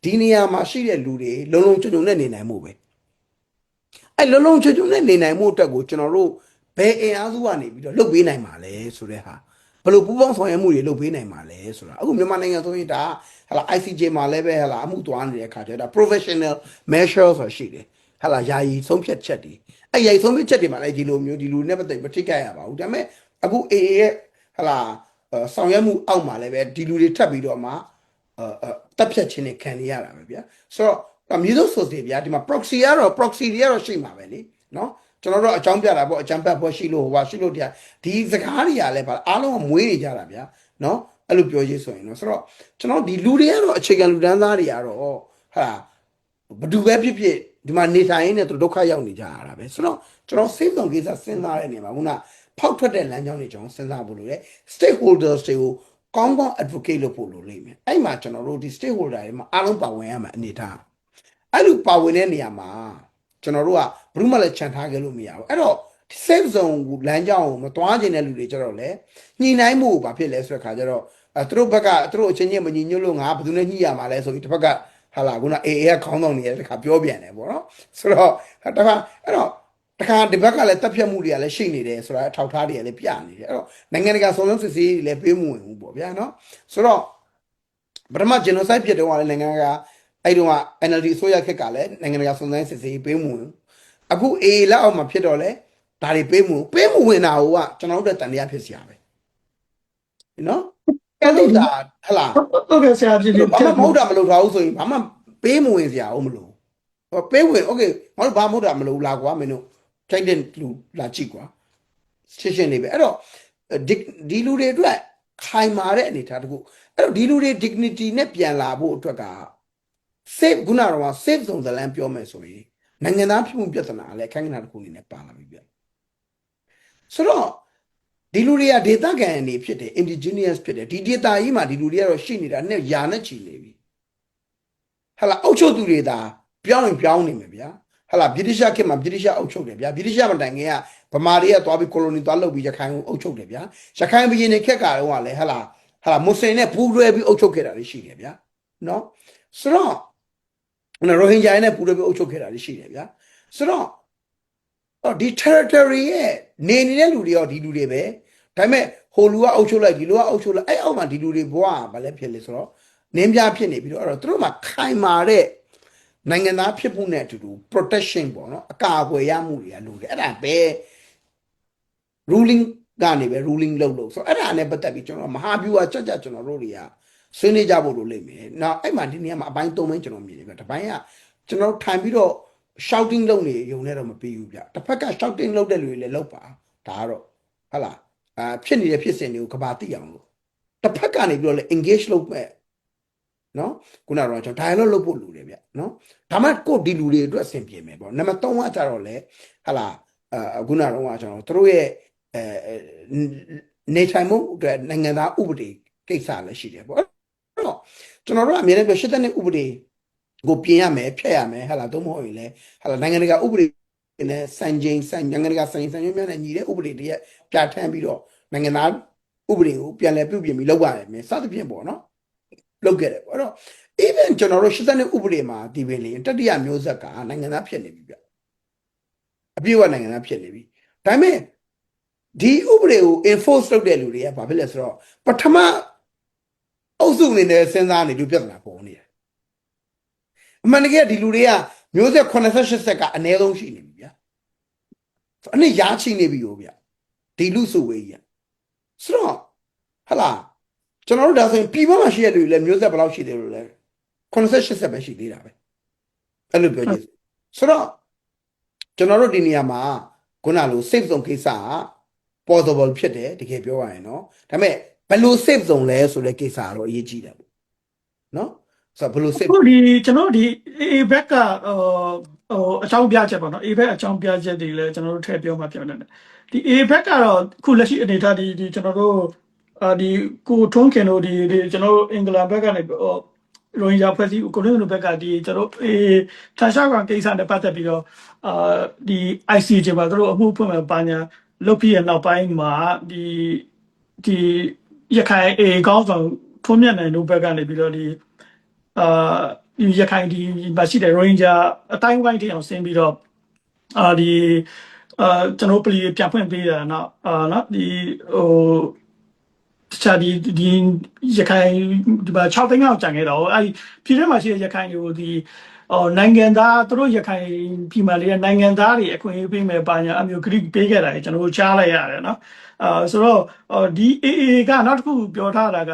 ဒီနေရာမှာရှိတဲ့လူတွေလုံလုံချုံချုံနဲ့နေနိုင်မှုပဲအဲ့လုံလုံချုံချုံနဲ့နေနိုင်မှုအတွက်ကိုကျွန်တော်တို့ဘယ်အင်အားစုကနေပြီးတော့လုပ်ပေးနိုင်မှာလဲဆိုတဲ့ဟာဘယ်လိုပူးပေါင်းဆောင်ရွက်မှုတွေလုပ်ပေးနိုင်မှာလဲဆိုတာအခုမြန်မာနိုင်ငံဆိုရင်ဒါဟလာ ICJ မှာလည်းပဲဟလာအမှုသွားနေတဲ့အခါကျတော့ professional measure ဆိုတာရှိတယ်ဟလာယာယီဆုံးဖြတ်ချက်တွေအဲ့ယာယီဆုံးဖြတ်ချက်တွေမှာလည်းဒီလိုမျိုးဒီလူနဲ့ပတ်သက်မထိခိုက်ရပါဘူးဒါပေမဲ့အခု AA ရဲ့ဟလာဆောင်ရွက်မှုအောက်မှာလည်းပဲဒီလူတွေထပ်ပြီးတော့မှတပ်ဖြတ်ခြင်းနဲ့ခံရတာပဲဗျာဆိုတော့မျိုးစုံဆိုစီဗျာဒီမှာ proxy တွေကတော့ရှိမှာပဲလေနော်ကျွန်တော်တို့အကြောင်းပြတာပေါ့အကြံပတ်ဖို့ရှိလို့ဟိုပါရှိလို့တရားဒီစကားတွေကလည်းပါအားလုံးကမွေးနေကြတာဗျာနော်အဲ့လိုပြောရေးဆိုရင်တော့ဆိုတော့ကျွန်တော်ဒီလူတွေကတော့အခြေခံလူတန်းသားတွေကတော့ဟာဘယ်သူပဲဖြစ်ဖြစ်ဒီမှာနေထိုင်ရင်းနဲ့သူဒုက္ခရောက်နေကြရတာပဲဆိုတော့ကျွန်တော် safe zone ကိစ္စစဉ်းစားတဲ့နေရာမှာခုနဖောက်ထွက်တဲ့လမ်းကြောင်းတွေကျွန်တော်စဉ်းစားဖို့လိုတယ် stakeholders တွေကိုကောင်းကောင်း advocate လုပ်ဖို့လိုလိမ့်မယ်အဲ့မှာကျွန်တော်တို့ဒီ stakeholder တွေမှာအားလုံးပါဝင်ရမှာအနေထားအဲ့လိုပါဝင်တဲ့နေရာမှာကျွန်တော်တို့ကဘယ်သူမှလည်းခြံထားခဲ့လို့မရဘူးအဲ့တော့ safe zone ကိုလမ်းကြောင်းကိုမသွားခြင်းတဲ့လူတွေကြတော့လေညှိနှိုင်းမှုဘာဖြစ်လဲဆိုတဲ့ခါကျတော့သူတို့ဘက်ကသူတို့အချင်းချင်းမညီညွတ်လို့ငါဘယ်သူနဲ့ညှိရမှာလဲဆိုပြီးတစ်ဖက်ကဟာလာခုန AA ကခေါင်းဆောင်နေရတဲ့ခါပြောပြန်တယ်ပေါ့နော်ဆိုတော့တခါအဲ့တော့တခါဒီဘက်ကလည်းတပ်ဖြတ်မှုတွေကလည်းရှိနေတယ်ဆိုတာအထောက်ထားတွေကလည်းပြနေတယ်အဲ့တော့နိုင်ငံတကာစုံစမ်းစစ်ဆေးတွေလည်းပေးမှုဝင်ဘူးပေါ့ဗျာနော်ဆိုတော့ပထမ genocide ဖြစ်တော့လည်းနိုင်ငံကအဲ့တုန်းက NLD အစိုးရခက်ကလည်းနိုင်ငံတကာစုံစမ်းစစ်ဆေးပေးမှုဝင်အခု AA လက်အောက်မှာဖြစ်တော့လဲဒါတွေပေးမှုဝင်တာကကျွန်တော်တို့တန်တရားဖြစ်စရာပဲနော်အဲ့လိုဒါဟလာဟုတ်ကဲ့ဆရာဖြစ်ဖြစ်ဘာမှမဟုတ်တာမလုပ်ထားဘူးဆိုရင်ဘာမှပေးမဝင်စရာမလိုပေးဝင်โอเคငါတို့ဘာမှမဟုတ်တာမလုပ်လာကွာမင်းတို့ချိန်တဲ့လူလာကြည့်ကွာရှင်းနေပဲအဲ့တော့ဒီလူတွေအတွက်ခိုင်မာတဲ့အနေထားတခုအဲ့တော့ဒီလူတွေ dignity နဲ့ပြန်လာဖို့အတွက်က safe ခုနကတော့ safe zone ဇလန်ပြောမယ်ဆိုရင်နိုင်ငံသားဖြစ်မှုပြဿနာလည်းအခန်းကဏ္ဍတစ်ခုအနေနဲ့ပါလာပြီဗျဆိုတော့ဒီလူတွေကဒေသခံအနေဖြစ်တယ် indigenous ဖြစ်တယ်ဒီဒေသကြီးမှာဒီလူတွေကတော့ရှိနေတာနဲ့ယာနဲ့ချီနေပြီဟလာအုပ်ချုပ်သူတွေသာပြောင်းနေမယ်ဗျာဟလာဗြိတိရှခေတ်မှာဗြိတိရှအုပ်ချုပ်တယ်ဗျာဗြိတိရှမတိုင်ခင်ကဗမာတွေကသွားပြီးကိုလိုနီသွားလုပ်ပြီးရခိုင်ကိုအုပ်ချုပ်တယ်ဗျာရခိုင်ပြည်နယ်ခက်ကတော့လည်းဟလာမွတ်စလင်နဲ့ပူးတွဲပြီးအုပ်ချုပ်ခဲ့တာတွေရှိတယ်ဗျာနော်ဆိုတော့ရိုဟင်ဂျာနဲ့ပူးတွဲပြီးအုပ်ချုပ်ခဲ့တာတွေရှိတယ်ဗျာဆိုတော့ဒီ territory ရဲ့နေတဲ့လူတွေရောဒီလူတွေပဲဒါပေမဲ့ဟိုလူကအုပ်ချုပ်လိုက်ဒီလူကအုပ်ချုပ်လိုက်အဲ့အောက်မှာဒီလူတွေဘဝဘာလဲဖြစ်လဲဆိုတော့နင်းပြဖြစ်နေပြီးတော့အဲ့တော့သူတို့မှာခိုင်မာတဲ့နိုင်ငံသားဖြစ်မှုနဲ့အတူတူ protection ပေါ့နော်အကာအကွယ်ရမှုတွေကလိုတယ်အဲ့ဒါပဲ ruling ကနေပဲ ruling လုပ်ဆိုတော့အဲ့ဒါနဲ့ပတ်သက်ပြီးကျွန်တော်မဟာဗျူဟာကြကျွန်တော်တို့တွေကဆွေးနွေးကြဖို့လိုလိမ့်မယ်နောက်အဲ့မှာဒီနေရာမှာအပိုင်း၃ပိုင်းကျွန်တော်မြင်တယ်ဗျတစ်ပိုင်းကကျွန်တော်ထိုင်ပြီးတော့ shouting လုပ်နေရုံနဲ့တော့မပြီးဘူးဗျတစ်ဖက်က shouting လုပ်တဲ့လူတွေလည်းလုပ်ပါဒါကတော့ဟုတ်လားဖြစ်နေတဲ့ဖြစ်စဉ်တွေကိုကဘာသိအောင်လို့တစ်ဖက်ကနေပြီးတော့လည်း engage လုပ်မဲ့နော်ခုနကတော့ကျွန်တော် dialogue လုပ်ဖို့လူတွေဗျနော်ဒါမှကိုဒီလူတွေအတွက်အဆင်ပြေမယ်ပေါ့နံပါတ်3ကကြတော့လေဟလာခုနကတော့ကျွန်တော်တို့ရဲ့နေထိုင်မှုအတွက်နိုင်ငံသားဥပဒေကိစ္စလည်းရှိတယ်ပေါ့အဲ့တော့ကျွန်တော်တို့အမြဲတမ်းပြောရှစ်သက်နှစ်ဥပဒေကိုပြင်ရမယ်ဖျက်ရမယ်ဟလာသို့မဟုတ်ရင်လည်းဟလာနိုင်ငံတကာဥပဒေနဲ့စံချိန်နိုင်ငံတကာစံချိန်များနဲ့ညီတဲ့ဥပဒေတွေပြဋ္ဌာန်းပြီးတော့နိုင်ငံသားဥပဒေကိုပြန်လည်ပြုပြင်ပြီးလုပ်ရတယ်မယ်စသဖြင့်ပေါ့နော်လုပ်ခဲ့တယ်ပေါ့အဲ့တော့ even ကျွန်တော်တို့ရှစ်သက်နှစ်ဥပဒေမှာဒီပင်လေတတိယမျိုးဆက်ကနိုင်ငံသားဖြစ်နေပြီဗျအပြည့်အဝနိုင်ငံသားဖြစ်နေပြီဒါပေမဲ့ဒီဥပဒေကို enforce လုပ်တဲ့လူတွေကဘာဖြစ်လဲဆိုတော့ပထမအုပ်စုအနေနဲ့စဉ်းစားနေလို့ပြဿနာပေါ်နေတယ်အမှန်တကယ်ဒီလူတွေကမျိုးဆက်88ဆက်ကအနည်းဆုံးရှိနေပြီဗျာ အနေရချိနေပြီဗျဒီလူစုဝေးကြီးဆိုတော့ဟလာကျွန်တော်တို့ဒါဆိုရင်ပြည်ပမှာရှိရတဲ့လူလည်းမျိုးဆက်ဘယ်လောက်ရှိသေးလို့လဲ80 80ပဲရှိသေးတာပဲအဲ့လိုပြောကြည့်ဆိုတော့ကျွန်တော်တို့ဒီနေရာမှာခုနလို safe zone ကိစ္စက possible ဖြစ်တယ်တကယ်ပြောရရင်နော်ဒါပေမဲ့ဘယ်လို safe zone လဲဆိုတဲ့ကိစ္စကတော့အရေးကြီးတယ်ပေါ့နော်ဆိုတော့ဘယ်လို safe အခုဒီကျွန်တော်ဒီ A back ကအကြောင်းပြချက်ပေါ့နော် A back အကြောင်းပြချက်တွေလည်းကျွန်တော်တို့ထည့်ပြောမှာဖြစ်နေတယ်ဒီ A back ကတော့အခုလက်ရှိအနေအထားဒီကျွန်တော်တို့ဒီကိုထုံးခင်တို့ဒီကျွန်တော်တို့အင်္ဂလန်ဘက်ကနေရိုဟင်ဂျာဖွဲ့စည်းကိုထုံးခင်တို့ဘက်ကဒီကျွန်တော်ထန်ရှားကောင်ကိစ္စနဲ့ပတ်သက်ပြီးတော့ဒီ ICJ မှာတို့အမှုဖွင့်မှာပါညာလုပ်ပြီးရနောက်ပိုင်းမှာဒီရခိုင် A ကောင်းဆောင်ထုံးမြတ်နိုင်တို့ဘက်ကနေပြီးတော့ဒီရခိုင်ဒီမှာရှိတဲ့ Ranger အတိုင်းဝိုင်းတွေအောင်ဆင်းပြီးတော့ဒီကျွန်တော်ပလီပြန်ဖွင့်ပေးတာနော်ဒီတခြားဒီရခိုင်ဒီမှာ6သိန်းလောက်ကျန်ခဲ့တော့အဲ့ပြည်ထဲမှာရှိတဲ့ရခိုင်တွေကိုဒီနိုင်ငံသားသူတို့ရခိုင်ပြည်မှာလေးနိုင်ငံသားတွေအခွင့်အရေးပေးမယ်ပါညာအမျိုးဂရိပေးခဲ့တာကျွန်တော်တို့ကြားလိုက်ရတယ်နော်ဆိုတော့ဒီ AA ကနောက်တစ်ခုပြောထားတာက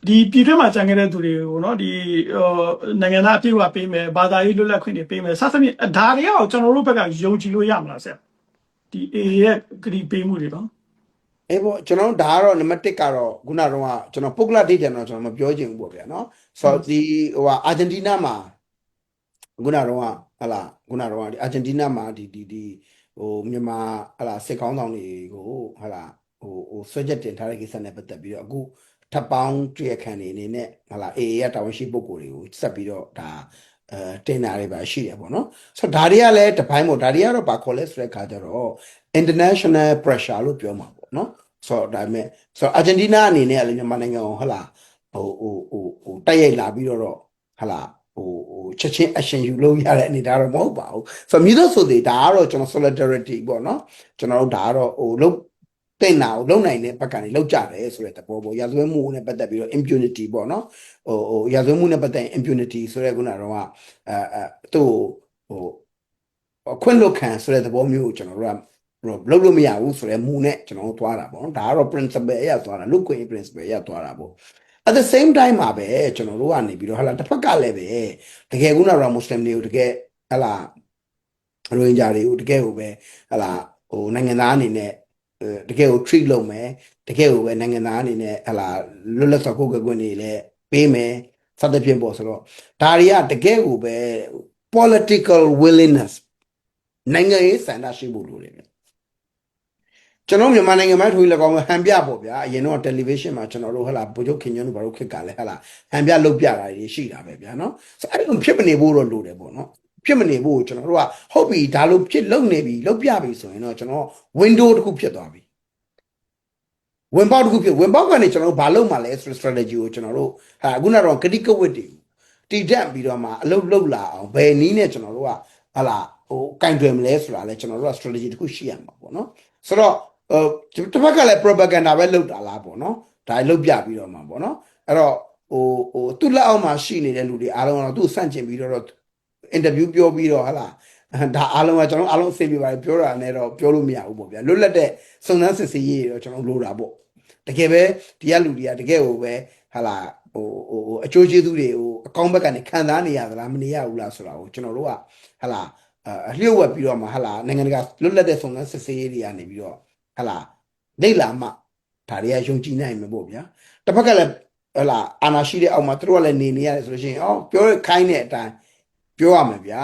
ဒီပြည်တွင်းမှာကြံခဲ့တဲ့သူတွေကိုနော်ဒီနိုင်ငံသားအပြည့်အဝပေးမယ်ဘာသာရေးလွတ်လပ်ခွင့်တွေပေးမယ်စသဖြင့်ဒါတွေကတော့ကျွန်တော်တို့ဘက်ကယုံကြည်လို့ရမလားဆရာဒီ AA ရဲ့ဂရိပေးမှုတွေနော်အေးပေါ့ကျွန်တော်ဒါကတော့နံပါတ်1ကတော့ခုနကတော့ကျွန်တော်ပုဂ္ဂလဒိတ်တယ်တော့ကျွန်တော်မပြောချင်ဘူးပေါ့ဗျာနော်ဆိုတော့ဒီအာဂျင်တီးနားမှာခုနကတော့ဟလာခုနကတော့ဒီအာဂျင်တီးနားမှာဒီမြန်မာဟလာစစ်ကောင်းဆောင်တွေကိုဟလာဆွဲချက်တင်ထားတဲ့ကိစ္စနဲ့ပတ်သက်ပြီးတော့အခုထပ်ပေါင်းတွေ့ရခံနေအနေနဲ့ဟလာ AA ရတာဝန်ရှိပုဂ္ဂိုလ်တွေကိုဆက်ပြီးတော့ဒါတင်တာတွေပါရှိတယ်ပေါ့နော်ဆိုတော့ဒါတွေကလည်းတပိုင်းပေါ့ဒါတွေကတော့ဘာခေါ်လဲဆိုတဲ့ခါကျတော့ international pressure လို့ပြောမှာပေါ့နော်ဆိုတော့ဒါပေမဲ့ဆိုတော့အာဂျင်တီးနားအနေနဲ့လည်းမြန်မာနိုင်ငံကိုဟလာတိုက်ရိုက်လာပြီးတော့ဟလာချက်ချင်း action ယူလို့ရတဲ့အနေဒါတော့မဟုတ်ပါဘူးဆိုတော့မြည်တော့ဆိုသေးဒါကတော့ကျွန်တော် solidarity ပေါ့နော်ကျွန်တော်တို့ဒါကတော့လုံးတင်တာကိုလုံနိုင်တဲ့ဘက်ကနေလောက်ကြတယ်ဆိုတဲ့သဘောပေါ့ရာဇဝတ်မှုနဲ့ပတ်သက်ပြီးတော့ impunity ပေါ့နော်ရာဇဝတ်မှုနဲ့ပတ်သက်ရင် impunity ဆိုတဲ့ခုနကတော့သူ့အခွင့်လွတ်ခံဆိုတဲ့သဘောမျိုးကိုကျွန်တော်တို့ကလုပ်လို့မရဘူးဆိုတဲ့မူနဲ့ကျွန်တော်တို့သွားတာပေါ့နော်ဒါကတော့ principle အရသွားတာလူ့ခွင့် principle အရသွားတာပေါ့ at the same time မှာပဲကျွန်တော်တို့ကနေပြီးတော့ဟာလာတစ်ဖက်ကလည်းပဲတကယ်ခုနကတော့ Muslim တွေကိုတကယ်ဟာလာရိုဟင်ဂျာတွေကိုတကယ်ကိုပဲဟာလာနိုင်ငံသားအနေနဲ့တကယ်ကို treat လုပ်မယ်တကယ်ကိုပဲနိုင်ငံသားအနေနဲ့ဟာလာလွတ်လပ်စွာကိုယ်ကွယ်ခွင့်တွေလည်းပေးမယ်စသဖြင့်ပေါ့ဆိုတော့ဒါတွေကတကယ်ကိုပဲ political willingness နိုင်ငံရေးဆန္ဒရှိဖို့လိုတယ်ကျွန်တော်မြန်မာနိုင်ငံမှာထွေး၎င်းဟန်ပြပေါ့ဗျာအရင်တော့ television မှာကျွန်တော်တို့ဟလာဗိုလ်ချုပ်ခင်ညွန့်တို့ဘာလို့ခက်ကလဲဟလာဟန်ပြလုပ်ပြတာတွေရှိတာပဲဗျာနော်ဆိုအဲ့လိုဖြစ်မနေဖို့တော့လိုတယ်ပေါ့နော်ဖြစ်မနေဖို့ကျွန်တော်တို့ကဟုတ်ပြီဒါလို့ဖြစ်လုပ်နေပြီလုပ်ပြပြီဆိုရင်တော့ကျွန်တော် window တစ်ခုဖြစ်သွားပြီဝင်ပေါက်တစ်ခုဖြစ်ဝင်ပေါက်ကနေကျွန်တော်တို့ဘာလုပ်မှလဲ strategy ကိုကျွန်တော်တို့ဟာအခုနောက်တော့ critical wit တွေတည်တက်ပြီးတော့မှအလုပ်လုပ်လာအောင်ဘယ်နည်းနဲ့ကျွန်တော်တို့ကဟလာကင်တွယ်မလဲဆိုတာလဲကျွန်တော်တို့က strategy တစ်ခုရှိရမှာပေါ့နော်ဆိုတော့တစ်ဖက်ကလည်း propaganda ပဲလုပ်တာလားပေါ့နော်ဒါလုပ်ပြပြီးတော့မှာပေါ့နော်အဲ့တော့သူ့လက်အောက်မှာရှိနေတဲ့လူတွေအားလုံးကတော့သူ့ဆန့်ကျင်ပြီးတော့ interview ပြောပြီးတော့ဟာလားဒါအားလုံးကကျွန်တော်အားလုံးအဆင်ပြေပါတယ်ပြောတာနဲ့တော့ပြောလို့မရဘူးပေါ့ဗျာလွတ်လပ်တဲ့စုံစမ်းစစ်ဆေးရေးတော့ကျွန်တော်လိုတာပေါ့တကယ်ပဲဒီကလူတွေကတကယ်ကိုပဲဟာလားအကျိုးကျေးဇူးတွေကိုအကောင့်ဘက်ကနေခံစားနေရသလားမနေရဘူးလားဆိုတာကိုကျွန်တော်တို့ကဟာလားအလျှို့ဝှက်ပြီးတော့မှဟာလားနိုင်ငံတကာလွတ်လပ်တဲ့စုံစမ်းစစ်ဆေးရေးတွေကနေပြီးတော့ဟလာလိတ်လာမှဒါတွေကယုံကြည်နိုင်မှာပေါ့ဗျာတစ်ဖက်ကလည်းဟလာအာနာရှိတဲ့အောက်မှာသူတို့ကလည်းနေရတယ်ဆိုလို့ရှိရင်ပြောခိုင်းတဲ့အတိုင်းပြောရမှာဗျာ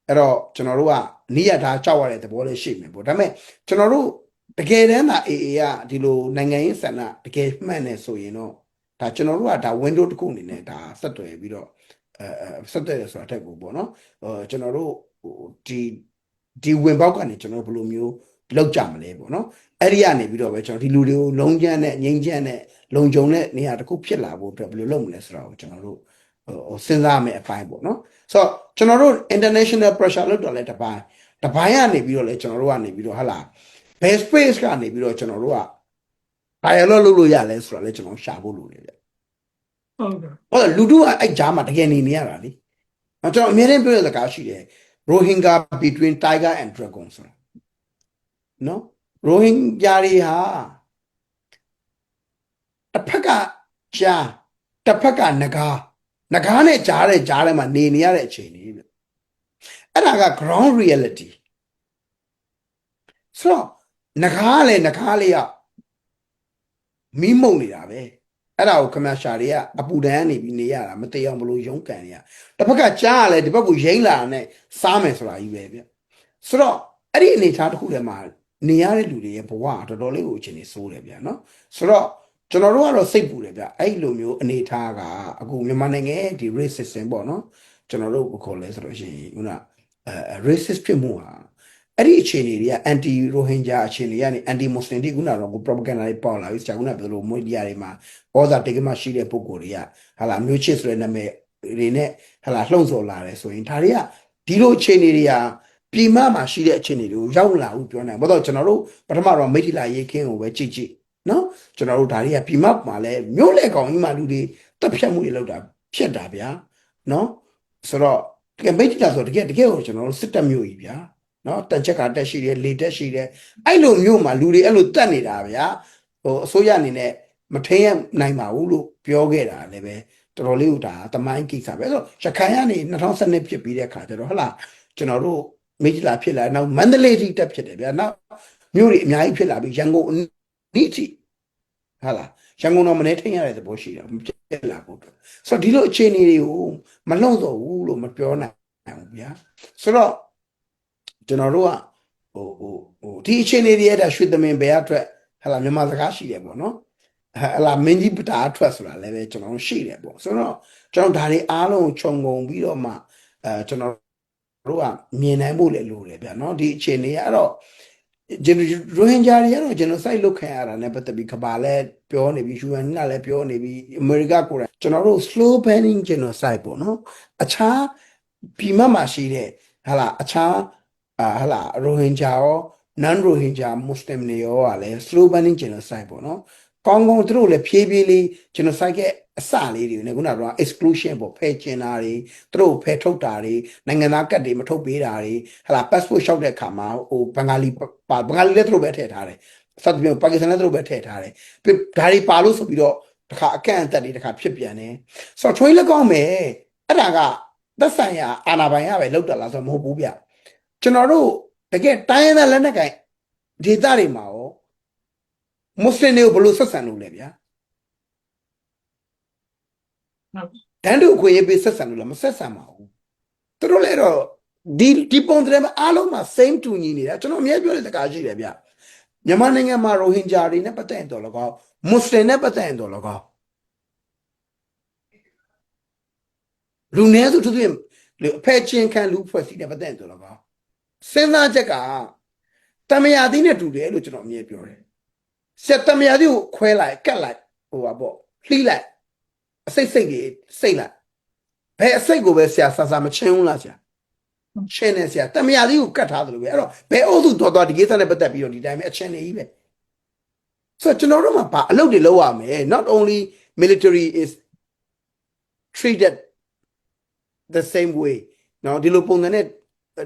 အဲ့တော့ကျွန်တော်တို့ကနီးရထားကြောက်ရတဲ့သဘောလေးရှိမယ်ပေါ့ဒါပေမဲ့ကျွန်တော်တို့တကယ်တမ်းသာ AA ကဒီလိုနိုင်ငံရေးဆန္ဒတကယ်မှန်နေဆိုရင်တော့ဒါကျွန်တော်တို့ကဒါ window တစ်ခုအနေနဲ့ဒါဆက်သွယ်ပြီးတော့ဆက်သွယ်ရဆိုတာတက်ကိုပေါ့နော်ကျွန်တော်တို့ဒီဝင်ပေါက်ကနေကျွန်တော်ဘယ်လိုမျိုးလောက်ကြမလဲပေါ့နော်အဲ့ဒီကနေပြီးတော့ပဲကျွန်တော်ဒီလူတွေကိုလုံးချမ်းနဲ့ငိမ့်ချမ်းနဲ့လုံခြုံတဲ့နေရာတစ်ခုဖြစ်လာဖို့အတွက်ဘယ်လိုလုပ်မလဲဆိုတာကိုကျွန်တော်တို့စဉ်းစားမယ်အပိုင်းပေါ့နော်ဆိုတော့ကျွန်တော်တို့ international pressure လောက်တော့လဲတပိုင်းကနေပြီးတော့လဲကျွန်တော်တို့ကနေပြီးတော့ဟာလာ base space ကနေပြီးတော့ကျွန်တော်တို့က dialogue လုပ်လို့ရလဲဆိုတာလဲကျွန်တော်ရှာဖို့လိုတယ်ဗျဟုတ်ကဲ့ဟုတ်လူတို့ကအဲ့ဂျားမှာတကယ်နေရတာလေကျွန်တော်အများနဲ့ပြောတဲ့စကားရှိတယ် Rohingya between tiger and dragon ဆိုတာနော် Rohingya တွေဟာတစ်ဖက်ကကြားတစ်ဖက်ကနဂါနဲ့ကြားထဲမှာနေရတဲ့အခြေအနေပဲအဲ့ဒါက ground reality ဆိုတော့နဂါလေးကမီးမုံနေတာပဲအဲ့ဒါကိုခမရှာတွေကအပူဒဏ်ကနေပြီးနေရတာမတည်အောင်ဘလို့ရုံးကန်နေရတစ်ဖက်ကကြားရလဲဒီဘက်ကိုရိမ့်လာတဲ့စားမယ်ဆိုတာကြီးပဲဗျဆိုတော့အဲ့ဒီအနေထားတစ်ခုထဲမှာနေရတဲ့လူတွေရဲ့ဘဝတော်တော်လေးကိုအခြေအနေဆိုးတယ်ဗျနော်ဆိုတော့ကျွန်တော်တို့ကတော့စိတ်ပူတယ်ဗျအဲ့လိုမျိုးအနေထားကအခုမြန်မာနိုင်ငံရဲ့ဒီ racism ပေါ့နော်ကျွန်တော်တို့ကိုခေါ်လဲဆိုလို့ရှိရင်ခုနracist ဖြစ်မှုဟာအဲ့ဒီအခြေအနေတွေက anti rohingya အခြေအနေကနေ anti muslim တိခုနကတော့ propaganda တွေပေါက်လာပြီဆရာကပြောလို့မွေးတရားတွေမှာဩဇာတိတ်ကမရှိတဲ့ပုံကိုယ်တွေကဟာလာမျိုးချစ်ဆိုတဲ့နာမည်တွေနဲ့ဟာလာလှုံ့ဆော်လာတယ်ဆိုရင်ဒါတွေကဒီလိုအခြေအနေတွေကပြည်မမှာရှိတဲ့အခြေအနေတွေကိုရောက်လာဘူးပြောနိုင်ဘာလို့ကျွန်တော်တို့ပထမတော့မိထီလာရေးခင်းကိုပဲကြည့်နော်ကျွန်တော်တို့ဒါတွေကပြည်မမှာလဲမျိုးလေကောင်ကြီးမှလူတွေတက်ဖြတ်မှုတွေလုပ်တာဖြစ်တာဗျာနော်ဆိုတော့တကယ်မိထီလာဆိုတကယ်ကိုကျွန်တော်တို့စစ်တပ်မျိုးကြီးဗျာနော်တန်ချက်ကတက်ရှိတယ်လေတက်ရှိတယ်အဲ့လိုမျိုးမှာလူတွေအဲ့လိုတက်နေတာဗျာဟိုအစိုးရအနေနဲ့မထိန်ရနိုင်ပါဘူးလို့ပြောခဲ့တာလည်းပဲတော်တော်လေးဟိုဒါတမိုင်းကိစ္စပဲဆိုတော့ရခိုင်ကနေ2012ဖြစ်ပြီးတဲ့ခါကျတော့ဟလာကျွန်တော်တို့မိထီလာဖြစ်လာနောက်မန္တလေးထိတက်ဖြစ်တယ်ဗျာနောက်မြို့တွေအများကြီးဖြစ်လာပြီးရန်ကုန်ဒီထိဟာလားရန်ကုန်တော့မနေထိန်ရတဲ့သဘောရှိတယ်မဖြစ်လာဘူးဆိုတော့ဒီလိုအခြေအနေတွေကိုမလုံတော့ဘူးလို့မပြောနိုင်ဘူးဗျာဆိုတော့ကျွန်တော်တို့ကဟိုဒီအခြေအနေတွေအဲ့ဒါရွှေသမင်ဘယ်အတွက်ဟာလားမြန်မာစကားရှိတယ်ပေါ့နော်ဟာလားမင်းကြီးပတာအထွက်ဆိုတာလည်းပဲကျွန်တော်တို့ရှိတယ်ပေါ့ဆိုတော့ကျွန်တော်ဒါတွေအားလုံးခြုံငုံပြီးတော့မှကျွန်တော်တို့ကမြင်နိုင်ဖို့လည်းလိုတယ်ဗျာနော်ဒီအခြေအနေကတော့ရိုဟင်ဂျာတွေကတော့ကျွန်တော်စိုက်လုတ်ခံရတာနဲ့ပတ်သက်ပြီးကဘာလဲပြောနေပြီး UN ကလည်းပြောနေပြီးအမေရိကကိုယ်တိုင်ကျွန်တော်တို့ slow banning genocide ပေါ့နော်အခြားပြည်မမှာရှိတဲ့ဟာလားအခြားဟာလားရိုဟင်ဂျာရော non ရိုဟင်ဂျာမွတ်စလင်တွေရောကလည်း slow banning genocide ပေါ့နော်ကောင်းသူတို့လည်းဖြည်းဖြည်းလေး genocide ရဲ့အစလေးတွေနဲ့ခုနကတော့ exclusion ပေါ့ဖယ်ကျင်တာတွေသူတို့ဖယ်ထုတ်တာတွေနိုင်ငံသားကတ်တွေမထုတ်ပေးတာတွေဟာလား passport လျှောက်တဲ့အခါမှာဟိုဘင်္ဂါလီလည်းသူတို့ပဲထည့်ထားတယ်စသဖြင့်ပါကစ္စတန်လည်းသူတို့ပဲထည့်ထားတယ်ဒါတွေပါလို့ဆိုပြီးတော့တခါအကန့်အသတ်တွေတခါဖြစ်ပြန်တယ်ဆိုတော့ထွေးလက်ကောင်းမယ်အဲ့ဒါကသက်ဆိုင်ရာအာဏာပိုင်ကပဲလောက်တာလားဆိုတော့မဟုတ်ဘူးဗျကျွန်တော်တို့တကယ်တိုင်းရင်းသားလက်နက်ကိုင်ဒေသတွေမှာရောမွတ်စလင်တွေကိုဘယ်လိုဆက်ဆံလို့လဲဗျာတန်းတူအခွင့်အရေးပေးဆက်ဆံလို့လားမဆက်ဆံပါဘူးသူတို့လည်းတော့ဒီပုံတွေမှာအားလုံးမှာ same တူညီနေတာကျွန်တော်အများပြောတဲ့စကားရှိတယ်ဗျမြန်မာနိုင်ငံမှာရိုဟင်ဂျာတွေနဲ့ပတ်သက်ရင်တော့လကောက်မွတ်စလင်နဲ့ပတ်သက်ရင်တော့လကောက်လူနည်းစုသူတွေအဖက်ချင်းခံလူဖွဲ့စည်းတဲ့ပတ်သက်ရင်တော့လကောက်စဉ်းစားချက်ကတမယာသီးနဲ့တူတယ်လို့ကျွန်တော်အမြဲပြောတယ်ဆက်တမယာသီးကိုခွဲလိုက်ကတ်လိုက်ဟိုပါပေါ့လှိလိုက်အစိတ်ကြီးစိတ်လိုက်ဘယ်အစိတ်ကိုပဲဆရာဆာမချင်းဘူးလားဆရာချင်းနေဆရာတမယာသီးကိုကတ်ထားတယ်လို့ပဲအဲ့တော့ဘယ်အုပ်စုတော်ဒီကိစ္စနဲ့ပတ်သက်ပြီးတော့ဒီတိုင်းပဲအချင်းနေကြီးပဲဆိုတော့ကျွန်တော်တို့မှာအလုပ်တွေလုပ်ရမယ် not only military is treated the same way နော်ဒီလိုပုံစံနဲ့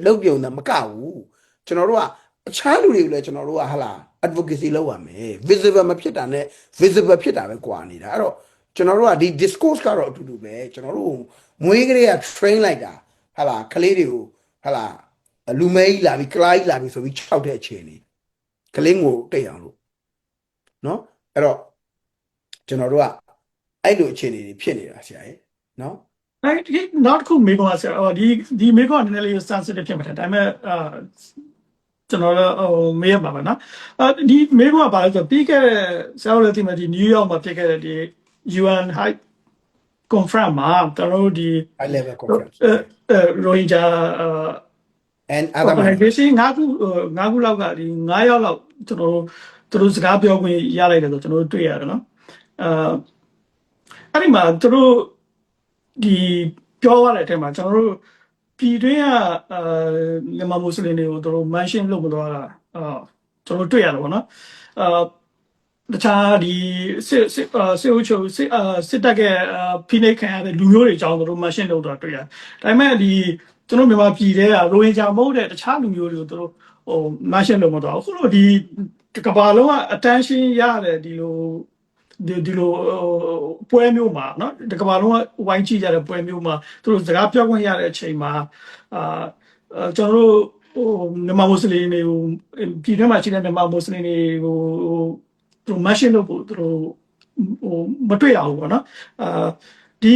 လုပ်ပြုံတာမကဘူးကျွန်တော်တို့ကအခြားလူတွေကိုလည်းကျွန်တော်တို့ကဟာလာ advocacy လုပ်ရမယ် visible မဖြစ်တာနဲ့ visible ဖြစ်တာပဲကွာနေတာအဲ့တော့ကျွန်တော်တို့ကဒီ discourse ကတော့အတူတူပဲကျွန်တော်တို့မွေးကလေးက train လိုက်တာဟာလာကလေးတွေကိုဟာလာလူမဲကြီးလာပြီးကလားကြီးလာပြီးဆိုပြီးခြောက်တဲ့အခြေအနေကလေးကိုတိတ်အောင်လို့နော်အဲ့တော့ကျွန်တော်တို့ကအဲ့လိုအခြေအနေတွေဖြစ်နေတာဆရာရဲ့နော်အဲ့နောက်တစ်ခုမေးခွန်းဆရာဒီမေးခွန်းကနည်းနည်းလေး sensitive ဖြစ်မှာဒါပေမဲ့ကျွန်တော်လည်းမေးရမှာပါနော်ဒီမေးခွန်းကဘာလဲဆိုတော့ပြီးခဲ့တဲ့ဆရာတို့လည်းဒီမှာဒီ New York မှာဖြစ်ခဲ့တဲ့ဒီ UN High Conference မှာကျွန်တော်တို့ဒီ high level conference ရိုဟင်ဂျာand other organization ငါးခုလောက်ကဒီ9ယောက်လောက်ကျွန်တော်တို့စကားပြောခွင့်ရလိုက်တယ်ဆိုကျွန်တော်တို့တွေ့ရတယ်နော်အဲ့ဒီမှာသူတို့ဒီပြောရတဲ့အထက်မှာကျွန်တော်တို့ပြည်တွင်းကမြန်မာမွတ်စလင်တွေကိုတို့ mention လုပ်မသွားတာကျွန်တော်တွေ့ရတယ်ပေါ့နော်တခြားဒီစစ်အုပ်ချုပ်စစ်တပ်ကဖိနှိပ်ခံရတဲ့လူမျိုးတွေအကြောင်းတို့ mention လုပ်တာတွေ့ရတယ်ဒါပေမဲ့ဒီ ကျွန်တော်မြန်မာပြည်ထဲကရိုဟင်ဂျာမဟုတ်တဲ့တခြားလူမျိုးတွေကိုသူတို့မန်ရှင်းလို့မတော့ဘူးခုလိုဒီကမ္ဘာလုံးက attention ရတယ်ဒီလိုပွဲမျိုးမှာเนาะဒီကမ္ဘာလုံးကဝိုင်းကြည့်ကြတဲ့ပွဲမျိုးမှာသူတို့စကားပြောခွင့်ရတဲ့အချိန်မှာကျွန်တော်တို့မြန်မာမွတ်စလင်တွေကိုပြည်ထဲမှာရှိတဲ့မြန်မာမွတ်စလင်တွေကိုသူတို့မန်ရှင်းလို့သူတို့မတွေ့ရဘူးပေါ့နော်ဒီ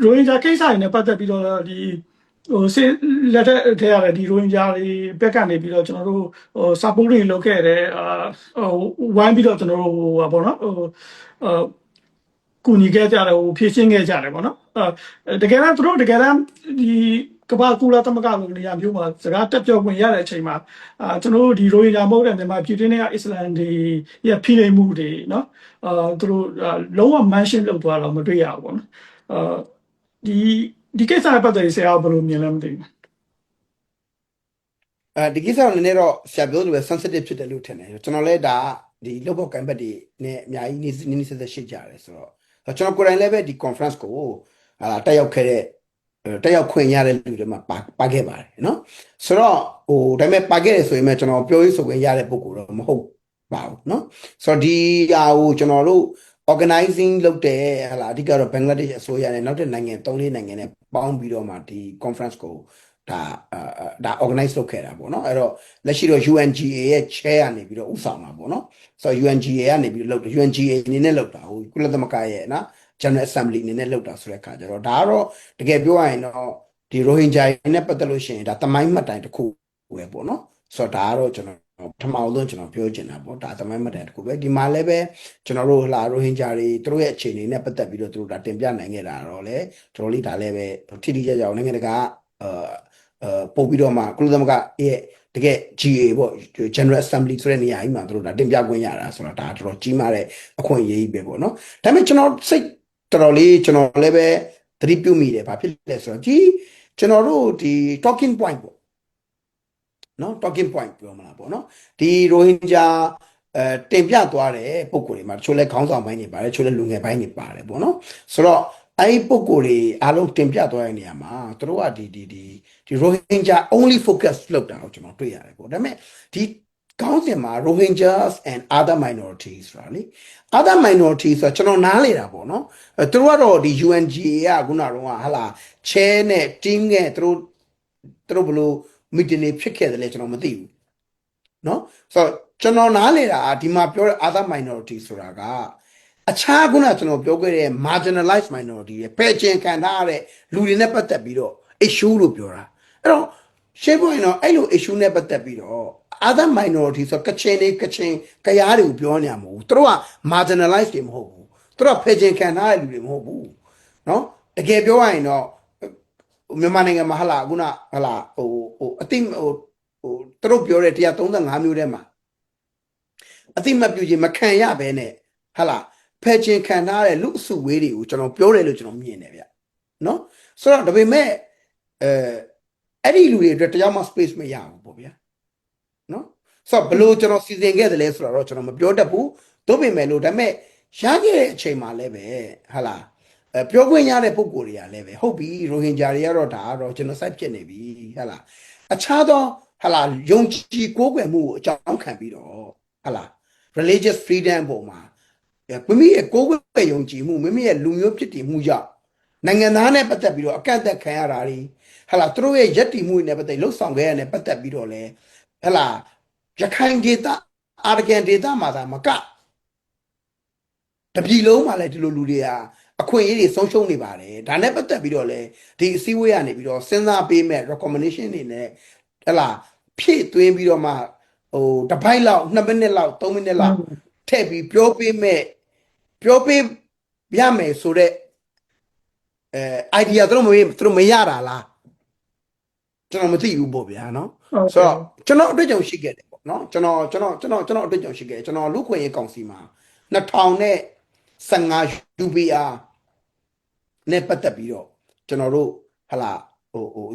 ရိုဟင်ဂျာကိစ္စတွေနဲ့ပတ်သက်ပြီးတော့ဒီစစ်လက်ထက်ရတဲ့ဒီရိုဟင်ဂျာတွေဘက်ကနေပြီးတော့ကျွန်တော်တို့support တွေလုပ်ခဲ့တယ်ဝိုင်းပြီးတော့ကျွန်တော်တို့ပေါ့နော်ကူညီခဲ့ကြတယ်ဖြည့်ရှင်းခဲ့ကြတယ်ပေါ့နော်တကယ်တော့သူတို့တကယ်တမ်းဒီကမ္ဘာကုလသမဂ္ဂလိုနေရာမျိုးမှာစကားတက်ပြောခွင့်ရတဲ့အချိန်မှာကျွန်တော်တို့ဒီရိုဟင်ဂျာမဟုတ်တဲ့မြန်မာပြည်တွင်းကအစ္စလမ်တွေရဲ့ဖိနှိပ်မှုတွေเนาะသူတို့လုံးဝ mention လုပ်သွားတော့မတွေ့ရဘူးပေါ့နော်ဒီကိစ္စနဲ့ပတ်သက်ပြီးဆရာဘယ်လိုမြင်လဲမသိဘူးဒီကိစ္စကလည်းတော့ဆရာပြောလို့ပဲ sensitive ဖြစ်တယ်လို့ထင်တယ်ကျွန်တော်လည်းဒါဒီလုပ်ဖို့ကံပတ်တွေနဲ့အများကြီးနေဆက်ဆက်ရှိကြတယ်ဆိုတော့ကျွန်တော်ကိုယ်တိုင်လည်းပဲဒီ conference ကိုတက်ရောက်ခဲ့တဲ့တက်ရောက်ခွင့်ရတဲ့လူတွေမှာပါခဲ့ပါတယ်နော်ဆိုတော့ဒါပေမဲ့ပါခဲ့တယ်ဆိုရင်လည်းကျွန်တော်ပြောရေးဆိုခွင့်ရတဲ့ပုံကိုတော့မဟုတ်ပါဘူးနော်ဆိုတော့ဒီဟာကိုကျွန်တော်တို့ organizing လုပ်တဲ့အဓိကတော့ဘင်္ဂလားဒေ့ရှ်အစိုးရနဲ့နောက်တဲ့နိုင်ငံ3-4နိုင်ငံနဲ့ပေါင်းပြီးတော့မှဒီ conference ကိုဒါ organize လုပ်ခဲ့တာပေါ့နော်အဲ့တော့လက်ရှိတော့ UNGA ရဲ့ chair ကနေပြီးတော့ဥဆောင်တာပေါ့နော်ဆိုတော့ UNGA ကနေပြီးတော့လုပ်တယ် UNGA အနေနဲ့လုပ်တာကုလသမဂ္ဂရဲ့နော် General Assembly အနေနဲ့လုပ်တာဆိုတဲ့အခါကျတော့ဒါကတော့တကယ်ပြောရရင်တော့ဒီ Rohingya နဲ့ပတ်သက်လို့ရှိရင်ဒါသမိုင်းမှတ်တိုင်တစ်ခုပဲပေါ့နော်ဆိုတော့ဒါကတော့ကျွန်တော်ပထမဆုံးကျွန်တော်ပြောချင်တာပေါ့ဒါသမိုင်းမှတ်တိုင်တစ်ခုပဲဒီမှာလည်းပဲကျွန်တော်တို့Rohingya တွေသူတို့ရဲ့အခြေအနေနဲ့ပတ်သက်ပြီးတော့သူတို့ဒါတင်ပြနိုင်ခဲ့တာတော့လေကျွန်တော်လေးဒါလည်းပဲထိထိကြကြအောင်နိုင်ငံတကာပို့ပြီးတော့မှကုလသမဂ္ဂရဲ့တကယ် GA ပေါ့ General Assembly ဆိုတဲ့နေရာကြီးမှာတို့ဒါတင်ပြခွင့်ရတာဆိုတော့ဒါတော်တော်ကြီးမားတဲ့အခွင့်အရေးကြီးပဲပေါ့နော်ဒါပေမဲ့ကျွန်တော်စိတ်တော်တော်လေးကျွန်တော်လည်းပဲသတိပြုမိတယ်ဘာဖြစ်လဲဆိုတော့ဒီကျွန်တော်တို့ဒီ talking point ပေါ့နော် talking point ပြောမလားပေါ့နော်ဒီ Rohingya တင်ပြသွားတဲ့ပုံကိုယ်တွေမှာတချို့လဲခေါင်းဆောင်ပိုင်းတွေပါတယ်တချို့လဲလူငယ်ပိုင်းတွေပါတယ်ပေါ့နော်ဆိုတော့အဲ့ပုံကိုယ်တွေအားလုံးတင်ပြသွားတဲ့နေရာမှာသူတို့ကဒီ Rohingya only focus လုပ်တာကိုကျွန်တော်တွေ့ရတယ်ပေါ့ဒါပေမဲ့ဒီခေါင်းစဉ်မှာ Rohingyas and other minorities ဆိုတာလေ other minorities ဆိုကျွန်တော်နားလေတာပေါ့နော်သူတို့ကတော့ဒီ UNGA ကခုနကတော့ဟာလာ chair နဲ့ team နဲ့သူတို့ဘယ်လို meeting တွေဖြစ်ခဲ့တယ်လဲကျွန်တော်မသိဘူးနော်ဆိုတော့ကျွန်တော်နားလေတာဒီမှာပြောတဲ့ other minorities ဆိုတာကအခြားခုနကျွန်တော်ပြောခဲ့တဲ့ marginalized minority တွေဖယ်ကျင်ခံထားရတဲ့လူတွေနဲ့ပတ်သက်ပြီးတော့ issue လို့ပြောတာအဲ့တော့ရှင်းဖို့ရင်တော့အဲ့လို issue နဲ့ပတ်သက်ပြီးတော့ other minority ဆိုကချင်ကရားတွေကိုပြောနေရမဟုတ်ဘူးသူတို့က marginalized တွေမဟုတ်ဘူးသူတို့ကဖယ်ကျင်ခံထားရတဲ့လူတွေမဟုတ်ဘူးနော်တကယ်ပြောရရင်တော့မြန်မာနိုင်ငံမှာခုနအသိသူတို့ပြောတဲ့135မျိုးထဲမှာအသိမပြုခြင်းမခံရဘဲနဲ့ဖယ်ကျင်ခံထားတဲ့လူအစုဝေးတွေကိုကျွန်တော်ပြောတယ်လို့ကျွန်တော်မြင်တယ်ဗျနော်ဆိုတော့ဒါပေမဲ့အဲ့ဒီလူတွေအတွက်တရားမှ space မရဘူးပေါ့ဗျာနော်ဆိုတော့ဘလို့ကျွန်တော်စီစဉ်ခဲ့တယ်လဲဆိုတော့ကျွန်တော်မပြောတတ်ဘူးသို့ပေမဲ့လို့ဒါပေမဲ့ရခဲ့တဲ့အချိန်မှာလည်းပဲပြောခွင့်ရတဲ့ပုံကိုယ်တွေကလည်းပဲဟုတ်ပြီရိုဟင်ဂျာတွေကတော့ဒါကတော့ကျွန်တော် site ဖြစ်နေပြီအခြားသောယုံကြည်ကိုးကွယ်မှုကိုအကြောင်းခံပြီးတော့religious freedom ပုံမှာမိမိရဲ့ကိုယ်ကွယ်ယုံကြည်မှုမိမိရဲ့လူမျိုးဖြစ်တည်မှုကြောင့်နိုင်ငံသားနဲ့ပတ်သက်ပြီးတော့အကန့်အသတ်ခံရတာတွေသူတို့ရဲ့ယက်တီမှုတွေနဲ့ပတ်သက်လှုပ်ဆောင်ခဲ့ရတဲ့ပတ်သက်ပြီးတော့လဲရခိုင်ဒေသအာရကန်ဒေသမှာသာမကတပြည်လုံးမှာလည်းဒီလိုလူတွေဟာအခွင့်အရေးတွေဆုံးရှုံးနေပါတယ်ဒါနဲ့ပတ်သက်ပြီးတော့လဲဒီအစည်းအဝေးကနေပြီးတော့စဉ်းစားပေးမဲ့ recommendation တွေနဲ့ဖြည့်သွင်းပြီးတော့မှတစ်ပိုက်လောက်2မိနစ်လောက်3မိနစ်လောက်ထည့်ပြီးပြောပေးရမယ်ဆိုတော့idea သူတို့မရတာလားကျွန်တော်မသိဘူးပေါ့ဗျာနော်ဆိုတော့ကျွန်တော်အတွေ့အကြုံရှိခဲ့တယ်ပေါ့နော်ကျွန်တော်အတွေ့အကြုံရှိခဲ့တယ်ကျွန်တော်လူခွင့်ရေးကောင်စီမှာ2015 UPR နဲ့ပတ်သက်ပြီးတော့ကျွန်တော်တို့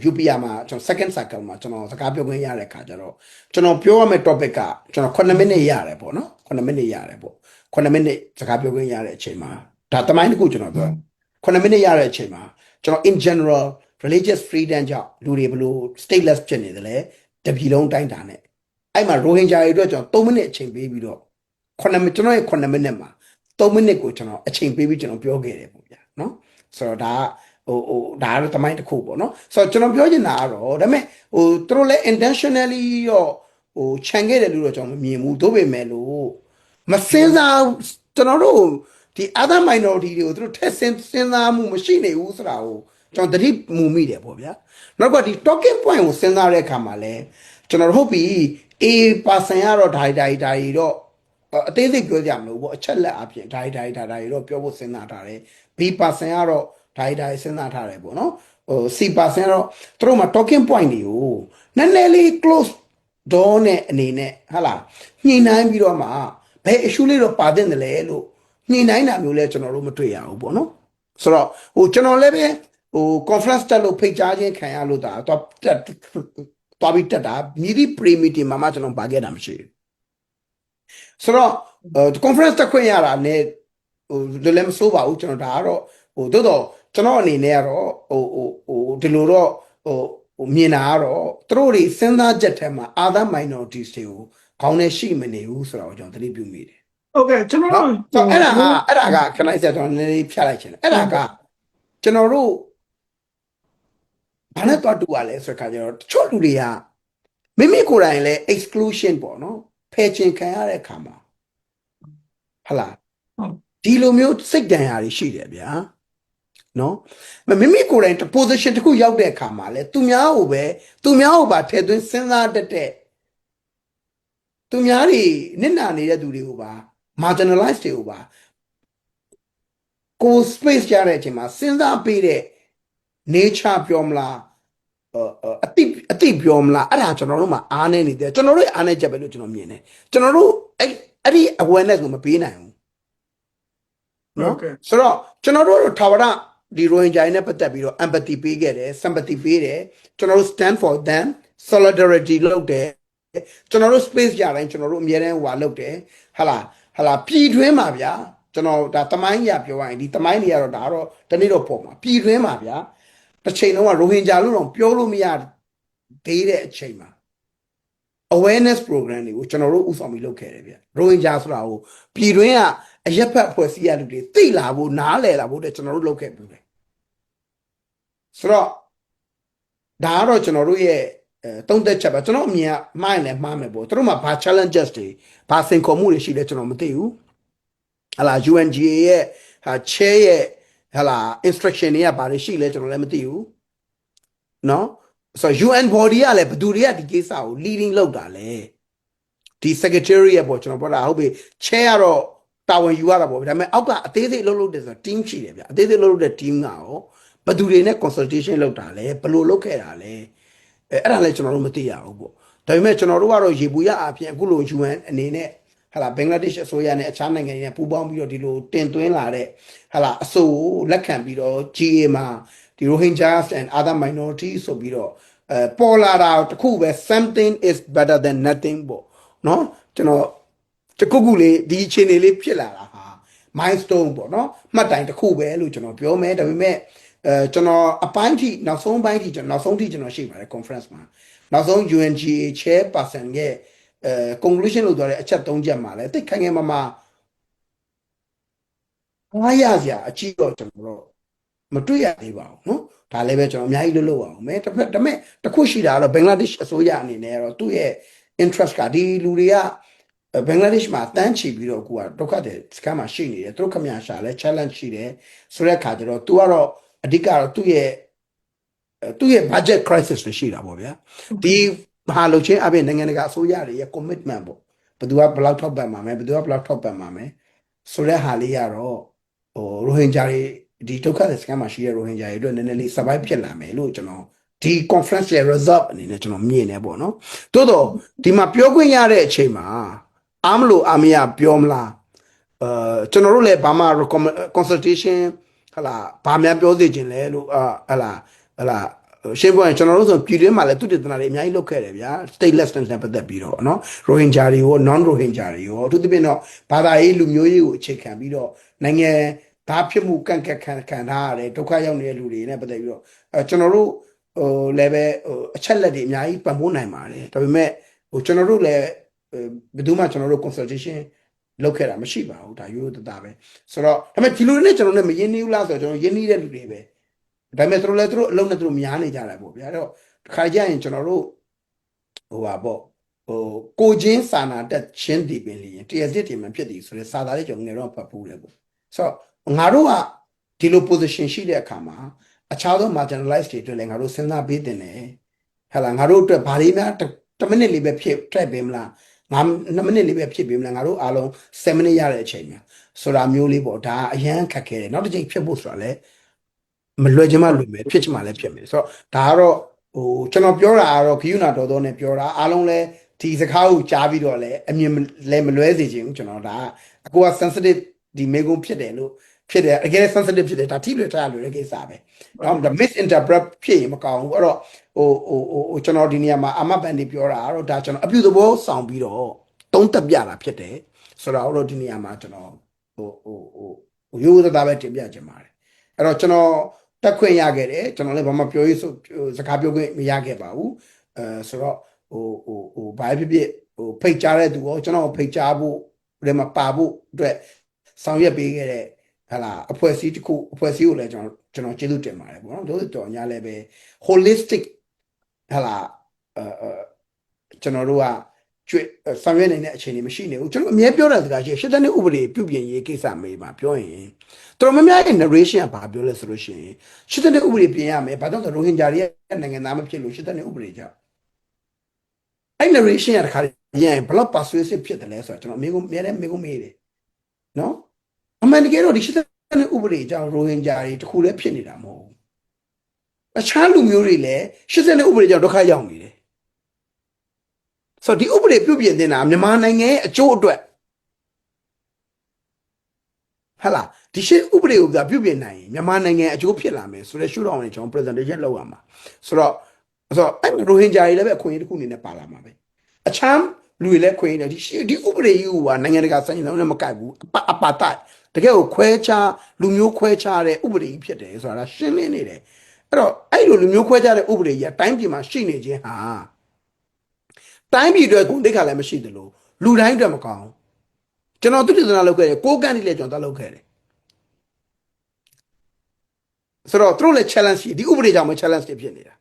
UPR မှာကျွန်တော် second cycle မှာကျွန်တော်စကားပြောခွင့်ရတဲ့ခါကျတော့ကျွန်တော်ပြောရမယ့် topic ကကျွန်တော်9မိနစ်ရတယ်ပေါ့နော်9မိနစ်ရတယ်ပေါ့9မိနစ်စကားပြောခွင့်ရတဲ့အချိန်မှာဒါတမိုင်းတစ်ခုကျွန်တော်ပြော9မိနစ်ရတဲ့အချိန်မှာကျွန်တော် in general religious freedom ကြောင့်လူတွေဘလို့ stateless ဖြစ်နေတယ်လေတပြည်လုံးတိုင်းတာနဲ့အဲ့မှာရိုဟင်ဂျာတွေအတွက်ကျွန်တော်3မိနစ်အချိန်ပေးပြီးတော့9ကျွန်တော်ရဲ့9မိနစ်မှာ3မိနစ်ကိုကျွန်တော်အချိန်ပေးပြီးကျွန်တော်ပြောခဲ့တယ်ပေါ့ဗျာနော်ဆိုတော့ဒါဒါကတော့တမိုင်းတစ်ခုပေါ့နော်ဆိုတော့ကျွန်တော်ပြောချင်တာကတော့ဒါပေမဲ့သူတို့လည်း intentionally ရောခြံခဲ့တယ်လို့တော့ကျွန်တော်မမြင်ဘူးသို့ပေမဲ့လို့မစင်စားကျွန်တော်တို့ဒီ other minority တွေကိုသူတို့ထက်စဉ်းစားမှုမရှိနေဘူးဆိုတာကိုကျွန်တော်သတိမူမိတယ်ပေါ့ဗျာနောက်ကဒီ talking point ကိုစဉ်းစားတဲ့အခါမှာလဲကျွန်တော်ဟုတ်ပြီ A% ကတော့ဒါတွေတော့အသေးစိတ်ပြောကြမလို့ပေါ့အချက်လက်အပြင်ဒါတွေတော့ပြောဖို့စဉ်းစားထားတယ် B% ကတော့ဒါတွေစဉ်းစားထားတယ်ပေါ့နော်C% ကတော့သူတို့မှာ talking point တွေကိုနည်းနည်းလေး close door နဲ့အနေနဲ့ဟာလားညှိနှိုင်းပြီးတော့မှဘယ် issue လေးတော့ပါတဲ့တယ်လေလို့ညှိနှိုင်းတာမျိုးလဲကျွန်တော်တို့မတွေ့ရဘူးပေါ့နော်ဆိုတော့ကျွန်တော်လည်းပဲconference တက်လို့ဖိတ်ကြားခြင်းခံရလို့ဒါတော့ပြီးတက်တာမြည်သည့် pre-meeting မှာမှကျွန်တော်ပါခဲ့တာမရှိဘူးဆိုတော့conference တက်ခွင့်ရတာနဲ့လည်းမစိုးပါဘူးကျွန်တော်ဒါကတော့သို့တော့ကျွန်တော်အနေနဲ့ကတော့ဒီလိုတော့မြင်တာကတော့သူတို့တွေစဉ်းစားချက်ထဲမှာ other minorities တွေကိုခေါင်းနဲ့ရှိမနေဘူးဆိုတော့ကျွန်တော်သတိပြုမိတယ်ဟုတ်ကဲ့ကျွန်တော်တို့အဲ့ဒါကခဏဆက်ကျွန်တော်နည်းနည်းဖြတ်လိုက်ချင်တယ်အဲ့ဒါကကျွန်တော်တို့ဘာနဲ့တော့တူရလဲဆိုတဲ့ခါကျတော့တချို့လူတွေကမိမိကိုယ်တိုင်လဲ exclusion ပေါ့နော်ဖယ်ချင်ခံရတဲ့အခါမှာဟလာဒီလိုမျိုးစိတ်တန်ရာတွေရှိတယ်ဗျာနော်မိမိကိုယ်တိုင် position တစ်ခုရောက်တဲ့အခါမှာလဲသူများကိုပါထည့်သွင်းစဉ်းစားတတ်တဲ့သူများတွေနစ်နာနေတဲ့သူတွေကိုပါ marginalize တွေကိုပါကို space ရတဲ့အချိန်မှာစဉ်းစားပေးတဲ့ nature ပြောမလားအတိပြောမလားအဲ့ဒါကျွန်တော်တို့မှာအားနေနေတယ်ကျွန်တော်တို့အားနေချက်ပဲလို့ကျွန်တော်မြင်တယ်ကျွန်တော်တို့အဲ့ဒီ awareness ကိုမပေးနိုင်ဘူးနော်ဆိုတော့ကျွန်တော်တို့ထာဝရဒီ Rohingya နဲ့ပတ်သက်ပြီးတော့ empathy ပေးခဲ့တယ် sympathy ပေးတယ်ကျွန်တော်တို့ stand for them solidarity လုပ်တယ်ကျွန်တော်တို့ space ရတိုင်းကျွန်တော်တို့အများတန်းဟွာလုပ်တယ်ဟာလားပြည်တွင်းမှာဗျာကျွန်တော်ဒါတမိုင်းရပြောရရင်ဒီတမိုင်းတွေကတော့ဒါတော့တနေ့တော့ပေါ်မှာပြည်တွင်းမှာဗျာတစ်ချိန်လုံးကရိုဟင်ဂျာလို့တော့ပြောလို့မရသေးတဲ့အချိန်မှာ awareness program တွေကိုကျွန်တော်တို့ဥဆောင်ပြီးလုပ်ခဲ့တယ်ဗျရိုဟင်ဂျာဆိုတာကိုပြည်တွင်းကအရက်ဖက်အဖွဲ့အစည်းရလူတွေသိလာဖို့နားလည်လာဖို့တဲ့ကျွန်တော်တို့လုပ်ခဲ့ပြီလေဆိုတော့ဒါကတော့ကျွန်တော်တို့ရဲ့သုံးသက်ချက်ပါကျွန်တော်အမြင်ကမှားရင်လည်းမှားမယ်ပေါ့သူတို့မှာဘာ challenges တွေဘာစိန်ခေါ်မှုတွေရှိလဲကျွန်တော်မသိဘူးဟလာ UNGA ရဲ့chair ရဲ့ဟလာ instruction တွေကဘာတွေရှိလဲကျွန်တော်လည်းမသိဘူးနော်ဆိုတော့ UN body ကလည်းဘယ်သူတွေကဒီကိစ္စကို leading လုပ်တာလဲဒီ secretary ရဲ့ပေါ့ကျွန်တော်ပြောတာဟုတ်ပြီ chair ကတော့တာဝန်ယူရတာပေါ့ဒါပေမဲ့အောက်ကအသေးစိတ်လှုပ်တယ်ဆိုတော့ team ရှိတယ်ဗျအသေးစိတ်လှုပ်တဲ့ team ကရောဘယ်သူတွေနဲ့ consultation လုပ်တာလဲဘယ်လိုလုပ်ခဲ့တာလဲအဲ့ဒါလည်းကျွန်တော်တို့မသိရဘူးပေါ့ဒါပေမဲ့ကျွန်တော်တို့ကတော့ရေပူရအပြင်အခုလို UN အနေနဲ့ဟာလာဘင်္ဂလားဒေ့ရှ်အစိုးရနဲ့အခြားနိုင်ငံတွေနဲ့ပူးပေါင်းပြီးတော့ဒီလိုတင်သွင်းလာတဲ့ဟာလာအဆိုကိုလက်ခံပြီးတော့ GA မှာဒီ Rohingyas and other minorities ဆိုပြီးတော့ပေါ်လာတာတခုပဲ something is better than nothing ပေါ့နော်ကျွန်တော်တခုလေးဒီအခြေအနေလေးဖြစ်လာတာဟာ milestone ပေါ့နော်မှတ်တိုင်တခုပဲလို့ကျွန်တော်ပြောမယ်ဒါပေမဲ့ကျွန်တော်အပိုင်းထိနောက်ဆုံးပိုင်းထိကျွန်တော်ရှိပါတယ် conference မှာနောက်ဆုံး UNGA chair person ရဲ့conclusion လို့ပြောတဲ့အချက်၃ချက်မှာလဲတိတ်ခိုင်ခိုင်မာမာအားရစရာအကြည့်တော့ကျွန်တော်တို့မတွေ့ရသေးပါဘူးเนาะဒါလည်းပဲကျွန်တော်အများကြီးလုပ်အောင်မယ်ဒါပေမဲ့တခုရှိတာကတော့ဘင်္ဂလားဒေ့ရှ်အစိုးရအနေနဲ့ကတော့သူ့ရဲ့ interest ကဒီလူတွေကဘင်္ဂလားဒေ့ရှ်မှာတန်းချီပြီးတော့ကိုကဒုက္ခတဲ့စကမ်းမှာရှိနေတယ်သူတို့ခမရရှာလဲ challenge ရှိတယ်ဆိုတဲ့အခါကျတော့ तू ကတော့အဓိကတော့သူ့ရဲ့ budget crisis တွေရှိတာပေါ့ဗျာဒီဟာလို့ချင်းအပြင်နိုင်ငံတကာအစိုးရတွေရဲ့ commitment ပေါ့ဘယ်သူကဘယ်လောက်ထောက်ပံ့မှာမယ်ဘယ်သူကဘယ်လောက်ထောက်ပံ့မှာမယ်ဆိုတဲ့ဟာလေးကတော့ရိုဟင်ဂျာတွေဒီဒုက္ခတဲ့စကမ်းမှာရှိတဲ့ရိုဟင်ဂျာတွေအတွက်နည်းနည်းလေး survive ဖြစ်လာမယ်လို့ကျွန်တော်ဒီ conference ရဲ့ result အနေနဲ့ကျွန်တော်မြင်နေပေါ့နော်တိုးတော့ဒီမှာပြောခွင့်ရတဲ့အချိန်မှာအားမလို့အမရပြောမလားကျွန်တော်တို့လည်းဘာမှ consultation ဟလာဘာများပြောသေးခြင်းလဲလို့ဟလာရှင်းပြောရင်ကျွန်တော်တို့ဆိုပြည်တွင်းမှာလည်းသူတည်တနာတွေအများကြီးလုပ်ခဲ့တယ်ဗျာ stateless နဲ့ပတ်သက်ပြီးတော့နော် Rohingya တွေရော non Rohingya တွေရောအထူးသဖြင့်တော့ဘာသာရေးလူမျိုးရေးကိုအခြေခံပြီးတော့နိုင်ငံ ဒါဖြစ်မှုကန့်ကက်ခံထားရတယ်ဒုက္ခရောက်နေတဲ့လူတွေနဲ့ပတ်သက်ပြီးတော့ကျွန်တော်တို့လည်းပဲအချက်လက်တွေအများကြီးပံ့ပိုးနိုင်ပါတယ်ဒါပေမဲ့ကျွန်တော်တို့လည်းဘယ်သူမှကျွန်တော်တို့ consultation လုပ်ခဲ့တာမရှိပါဘူးဒါရိုးရိုးသားသားပဲဆိုတော့ဒါပေမဲ့ဒီလူတွေနဲ့ကျွန်တော်နဲ့မရင်းနှီးဘူးလားဆိုတော့ကျွန်တော်ရင်းနှီးတဲ့လူတွေပဲဒါပေမဲ့သူတို့လည်းသူတို့အလုံးနဲ့သူတို့များနေကြတာပေါ့ဗျာအဲ့တော့တစ်ခါကြရင်ကျွန်တော်တို့ပါပေါ့ကိုချင်းစာနာတက်ချင်းတည်ပင်လျင်တရားစစ်တွေမှဖြစ်တည်ဆိုတဲ့စာသားလေးကျွန်တော်ငယ်တော့ဖတ်ပူးတယ်ပေါ့ဆိုတော့ငါတို့ကဒီလို position ရှိတဲ့အခါမှာအခြားသော marginalized တွေအတွက်လည်းငါတို့စဉ်းစားပေးတင်တယ်ဟဲ့လားငါတို့အတွက်ဘာလေးများ10မိနစ်လေးပဲဖြစ်ထည့်ပေးမလား2မိနစ်လေးပဲဖြစ်ပေးမလားငါတို့အားလုံး7မိနစ်ရတဲ့အချိန်မှာဆိုတာမျိုးလေးပေါ့ဒါအရန်ခက်ခဲတယ်နောက်တစ်ချိန်ဖြစ်ဖို့ဆိုတာလည်းမလွယ်ချင်မှလွယ်မယ်ဖြစ်ချင်မှလည်းဖြစ်မယ်ဆိုတော့ဒါကတော့ကျွန်တော်ပြောတာကတော့ခယူနာတော်တော်နဲ့ပြောတာအားလုံးလည်းဒီစကားကိုကြားပြီးတော့လည်းအမြင်လည်းမလွဲစေချင်ဘူးကျွန်တော်ဒါအကူက sensitive ဒီမေကုန်းဖြစ်တယ်လို့ဖြစ်တယ်အကယ် sensitive ဖြစ်တယ်ဒါထိလွယ်ထားလွယ်တဲ့ကိစ္စပဲเนาะ misinterpret ဖြစ်ရင်မကောင်းဘူးအဲ့တော့ကျွန်တော်ဒီနေရာမှာအာမပန်နေပြောတာကတော့ဒါကျွန်တော်အပြုသဘောဆောင်ပြီးတော့တုံးတက်ပြတာဖြစ်တယ်ဆိုတော့ဒီနေရာမှာကျွန်တော်ရိုးသားပဲတင်ပြချင်ပါတယ်အဲ့တော့ကျွန်တော်တက်ခွင့်ရခဲ့တယ်ကျွန်တော်လည်းဘာမှပြောရေးစကားပြောခွင့်မရခဲ့ပါဘူးဆိုတော့ဘာဖြစ်ဖြစ်ဖိတ်ကြားတဲ့သူရောကျွန်တော်ဖိတ်ကြားဖို့ဒီမှာပါဖို့အတွက်ဆောင်ရွက်ပေးခဲ့တဲ့ဟာလာအဖွဲ့အစည်းတစ်ခုအဖွဲ့အစည်းကိုလည်းကျွန်တော်ကျေးဇူးတင်ပါတယ်ပေါ့နော်တို့တော်ညာလည်းပဲ holistic ဟာလာကျွန်တော်တို့ကကျွတ်ဆောင်ရွက်နေတဲ့အခြေအနေမရှိနေဘူးကျွန်တော်အမြဲပြောတဲ့စကားရှိရှစ်တန်းဥပဒေပြုပြင်ရေးကိစ္စမေးပါပြောရင်တော်မများရဲ့ narration ကဘာပြောလဲဆိုလို့ရှိရင်ရှစ်တန်းဥပဒေပြင်ရမယ်ဘာကြောင့်ဆိုရိုဟင်ဂျာတွေရဲ့နိုင်ငံသားမဖြစ်လို့ရှစ်တန်းဥပဒေကြောင့်အဲ့ narration ရတဲ့ခါရင်ဘလောက် persuasive ဖြစ်တယ်လဲဆိုတော့ကျွန်တော်အမြဲမေးတယ်နော်အမှန်တကယ်တော့ဒီရှစ်တန်းဥပဒေကြောင့်ရိုဟင်ဂျာတွေတခုလည်းဖြစ်နေတာမဟုတ်ဘူးအခြားလူမျိုးတွေလည်းရှစ်တန်းဥပဒေကြောင့်ဒုက္ခရောက်နေတယ်ဆိုတော့ဒီဥပဒေပြုပြင်တင်တာမြန်မာနိုင်ငံရဲ့အကျိုးအတွက်ဟလာဒီရှစ်ဥပဒေကိုပြုပြင်နိုင်ရင်မြန်မာနိုင်ငံအကျိုးဖြစ်လာမယ်ဆိုတဲ့ရှုထောင့်နဲ့ကျွန်တော် presentation လုပ်ရမှာဆိုတော့အဲ့ရိုဟင်ဂျာတွေလည်းပဲအခွင့်အရေးတစ်ခုအနေနဲ့ပါလာမှာပဲအခြားလူတွေလည်းခွင့်ရတယ်ဒီဥပဒေကြီးကနိုင်ငံတကာစံချိန်နဲ့မကိုက်ဘူးအပါတတကယ်ကိုခွဲခြားလူမျိုးခွဲခြားတဲ့ဥပဒေကြီးဖြစ်တယ်ဆိုတာရှင်းလင်းနေတယ်အဲ့တော့အဲ့လိုလူမျိုးခွဲခြားတဲ့ဥပဒေကြီးကတိုင်းပြည်မှာရှိနေခြင်းဟာတိုင်းပြည်အတွက်ကိုတိတ်ခါလည်းမရှိသလိုလူတိုင်းအတွက်မကောင်းကျွန်တော်သူတည်သနာလုပ်ခဲ့တယ်ကိုကန့်တိလည်းကျွန်တော်လုပ်ခဲ့တယ်ဆိုတော့သူတို့လည်း challenge ရှိဒီဥပဒေကြောင့်မ challenge ဖြစ်နေတာ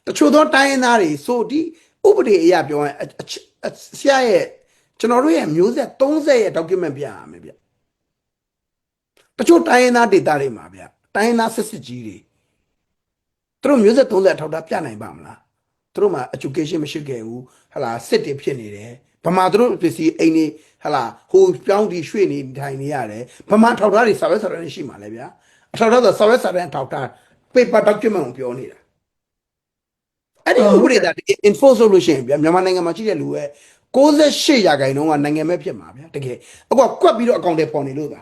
တချို့သောတိုင်းရင်းသားတွေဆိုဒီဥပဒေအရပြောရင်ဆရာရဲ့ကျွန်တော်တို့ရဲ့မျိုးဆက်30ရဲ့ document ပြရမယ်ဗျတချို့တိုင်းရင်းသားဒေသတွေမှာဗျတိုင်းရင်းသားစစ်ကြီးတွေသူတို့မျိုးဆက်30အထောက်အထားပြနိုင်ပါမလားသူတို့မှာ education မရှိခဲ့ဘူးဟလာစစ်တွေဖြစ်နေတယ်ဗမာသူတို့ပစ္စည်းအိမ်နေဟလာဟိုပြောင်းဒီရွှေ့နေထိုင်နေရတယ်ဗမာထောက်ထားတွေစာရွက်စာတမ်းရှိမှာလဲဗျာအထောက်ထားဆိုစာရွက်စာတမ်းထောက်ထား paper document ကိုပြောနေတာအဲ့ဒီဥပဒေthat enforce လုပ်လို့ရှိရင်ဗျာမြန်မာနိုင်ငံမှာရှိတဲ့လူရဲ့68%ကနိုင်ငံမဲ့ဖြစ်မှာဗျာတကယ်အခုကွက်ပြီးတော့အကောင့်တွေပေါ်နေလို့သာ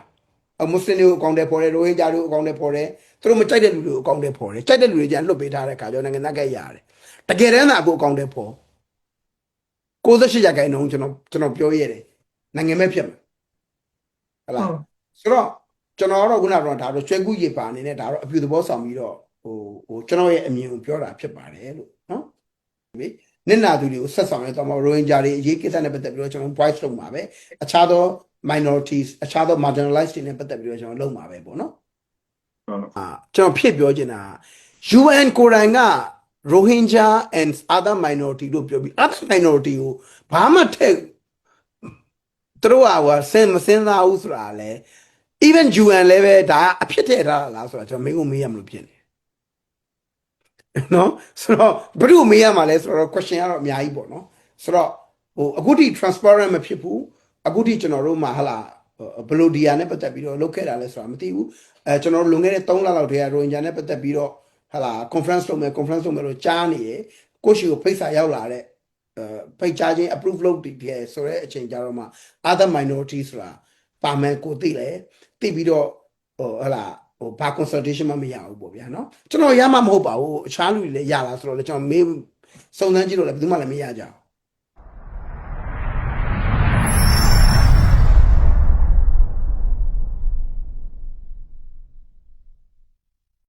မွတ်စလင်တွေကိုအကောင့်တွေပေါ်တယ်ရိုဟင်ဂျာတွေကိုအကောင့်တွေပေါ်တယ်သူတို့မကြိုက်တဲ့လူတွေကိုအကောင့်တွေပေါ်တယ်ကြိုက်တဲ့လူတွေကျန်လွတ်ပေးထားတဲ့ခါကျတော့နိုင်ငံသားကရတယ်တကယ်တမ်းသာအခုအကောင့်တွေပေါ်68%ကျွန်တော်ပြောရတယ်နိုင်ငံမဲ့ဖြစ်မှာဟုတ်လားဆိုတော့ကျွန်တော်တော့ခုနကတော့ဒါတော့ကျွဲကူးရေပါအနေနဲ့ဒါတော့အပြူသဘောဆောင်ပြီးတော့ကျွန်တော်ရဲ့အမြင်ကိုပြောတာဖြစ်ပါတယ်လို့နော်နစ်နာသူတွေကိုဆက်ဆောင်ရတော့ရိုဟင်ဂျာတွေအရေးကိစ္စနဲ့ပတ်သက်ပြီးတော့ကျွန်တော် voice လုပ်မှာပဲအခြားသော minorities အခြားသော marginalized တွေနဲ့ပတ်သက်ပြီးတော့ကျွန်တော်လုပ်မှာပဲပေါ့နော်ကျွန်တော်ဖြစ်ပြောချင်တာ UN ကိုယ်တိုင်က Rohingya and other minority လို့ပြောပြီး other minority ကိုဘာမှထည့်သူတို့ကမစင်းစားဘူးဆိုတာလေ even UN လည်းပဲဒါအဖြစ်ထည့်ထားတာလားဆိုတာကျွန်တော်မင်းကိုမေးရမလို့ဖြစ်နေနော်ဆိုတော့ဘယ်လိုမေးရမှာလဲဆိုတော့ question ကတော့အများကြီးပေါ့နော်ဆိုတော့အခုထိ transparent မဖြစ်ဘူးအခုထိကျွန်တော်တို့မှာဟာလာဘလိုဒီယာနဲ့ပတ်သက်ပြီးတော့လုပ်ခဲ့တာလဲဆိုတာမသိဘူးကျွန်တော်တို့လွန်ခဲ့တဲ့3လလောက်တည်းကရိုဟင်ဂျာနဲ့ပတ်သက်ပြီးတော့ဟာလာ conference လုပ်မယ်လို့ကြားနေရကိုရှိကိုဖိတ်စာရောက်လာတဲ့ဖိတ်ကြားခြင်း approve လုပ်တယ်ဆိုတဲ့အချိန်ကြတော့မှ other minorities ဆိုတာပါမယ်ကိုသိလဲသိပြီးတော့ဟာလာဘာ consultation မရဘူးပေါ့ဗျာနော်ကျွန်တော်ရမှာမဟုတ်ပါဘူးအခြားလူတွေလည်းရလားဆိုတော့လည်းကျွန်တော်မေးစုံစမ်းကြည့်လို့လည်းဘယ်သူမှလည်းမရကြဘူး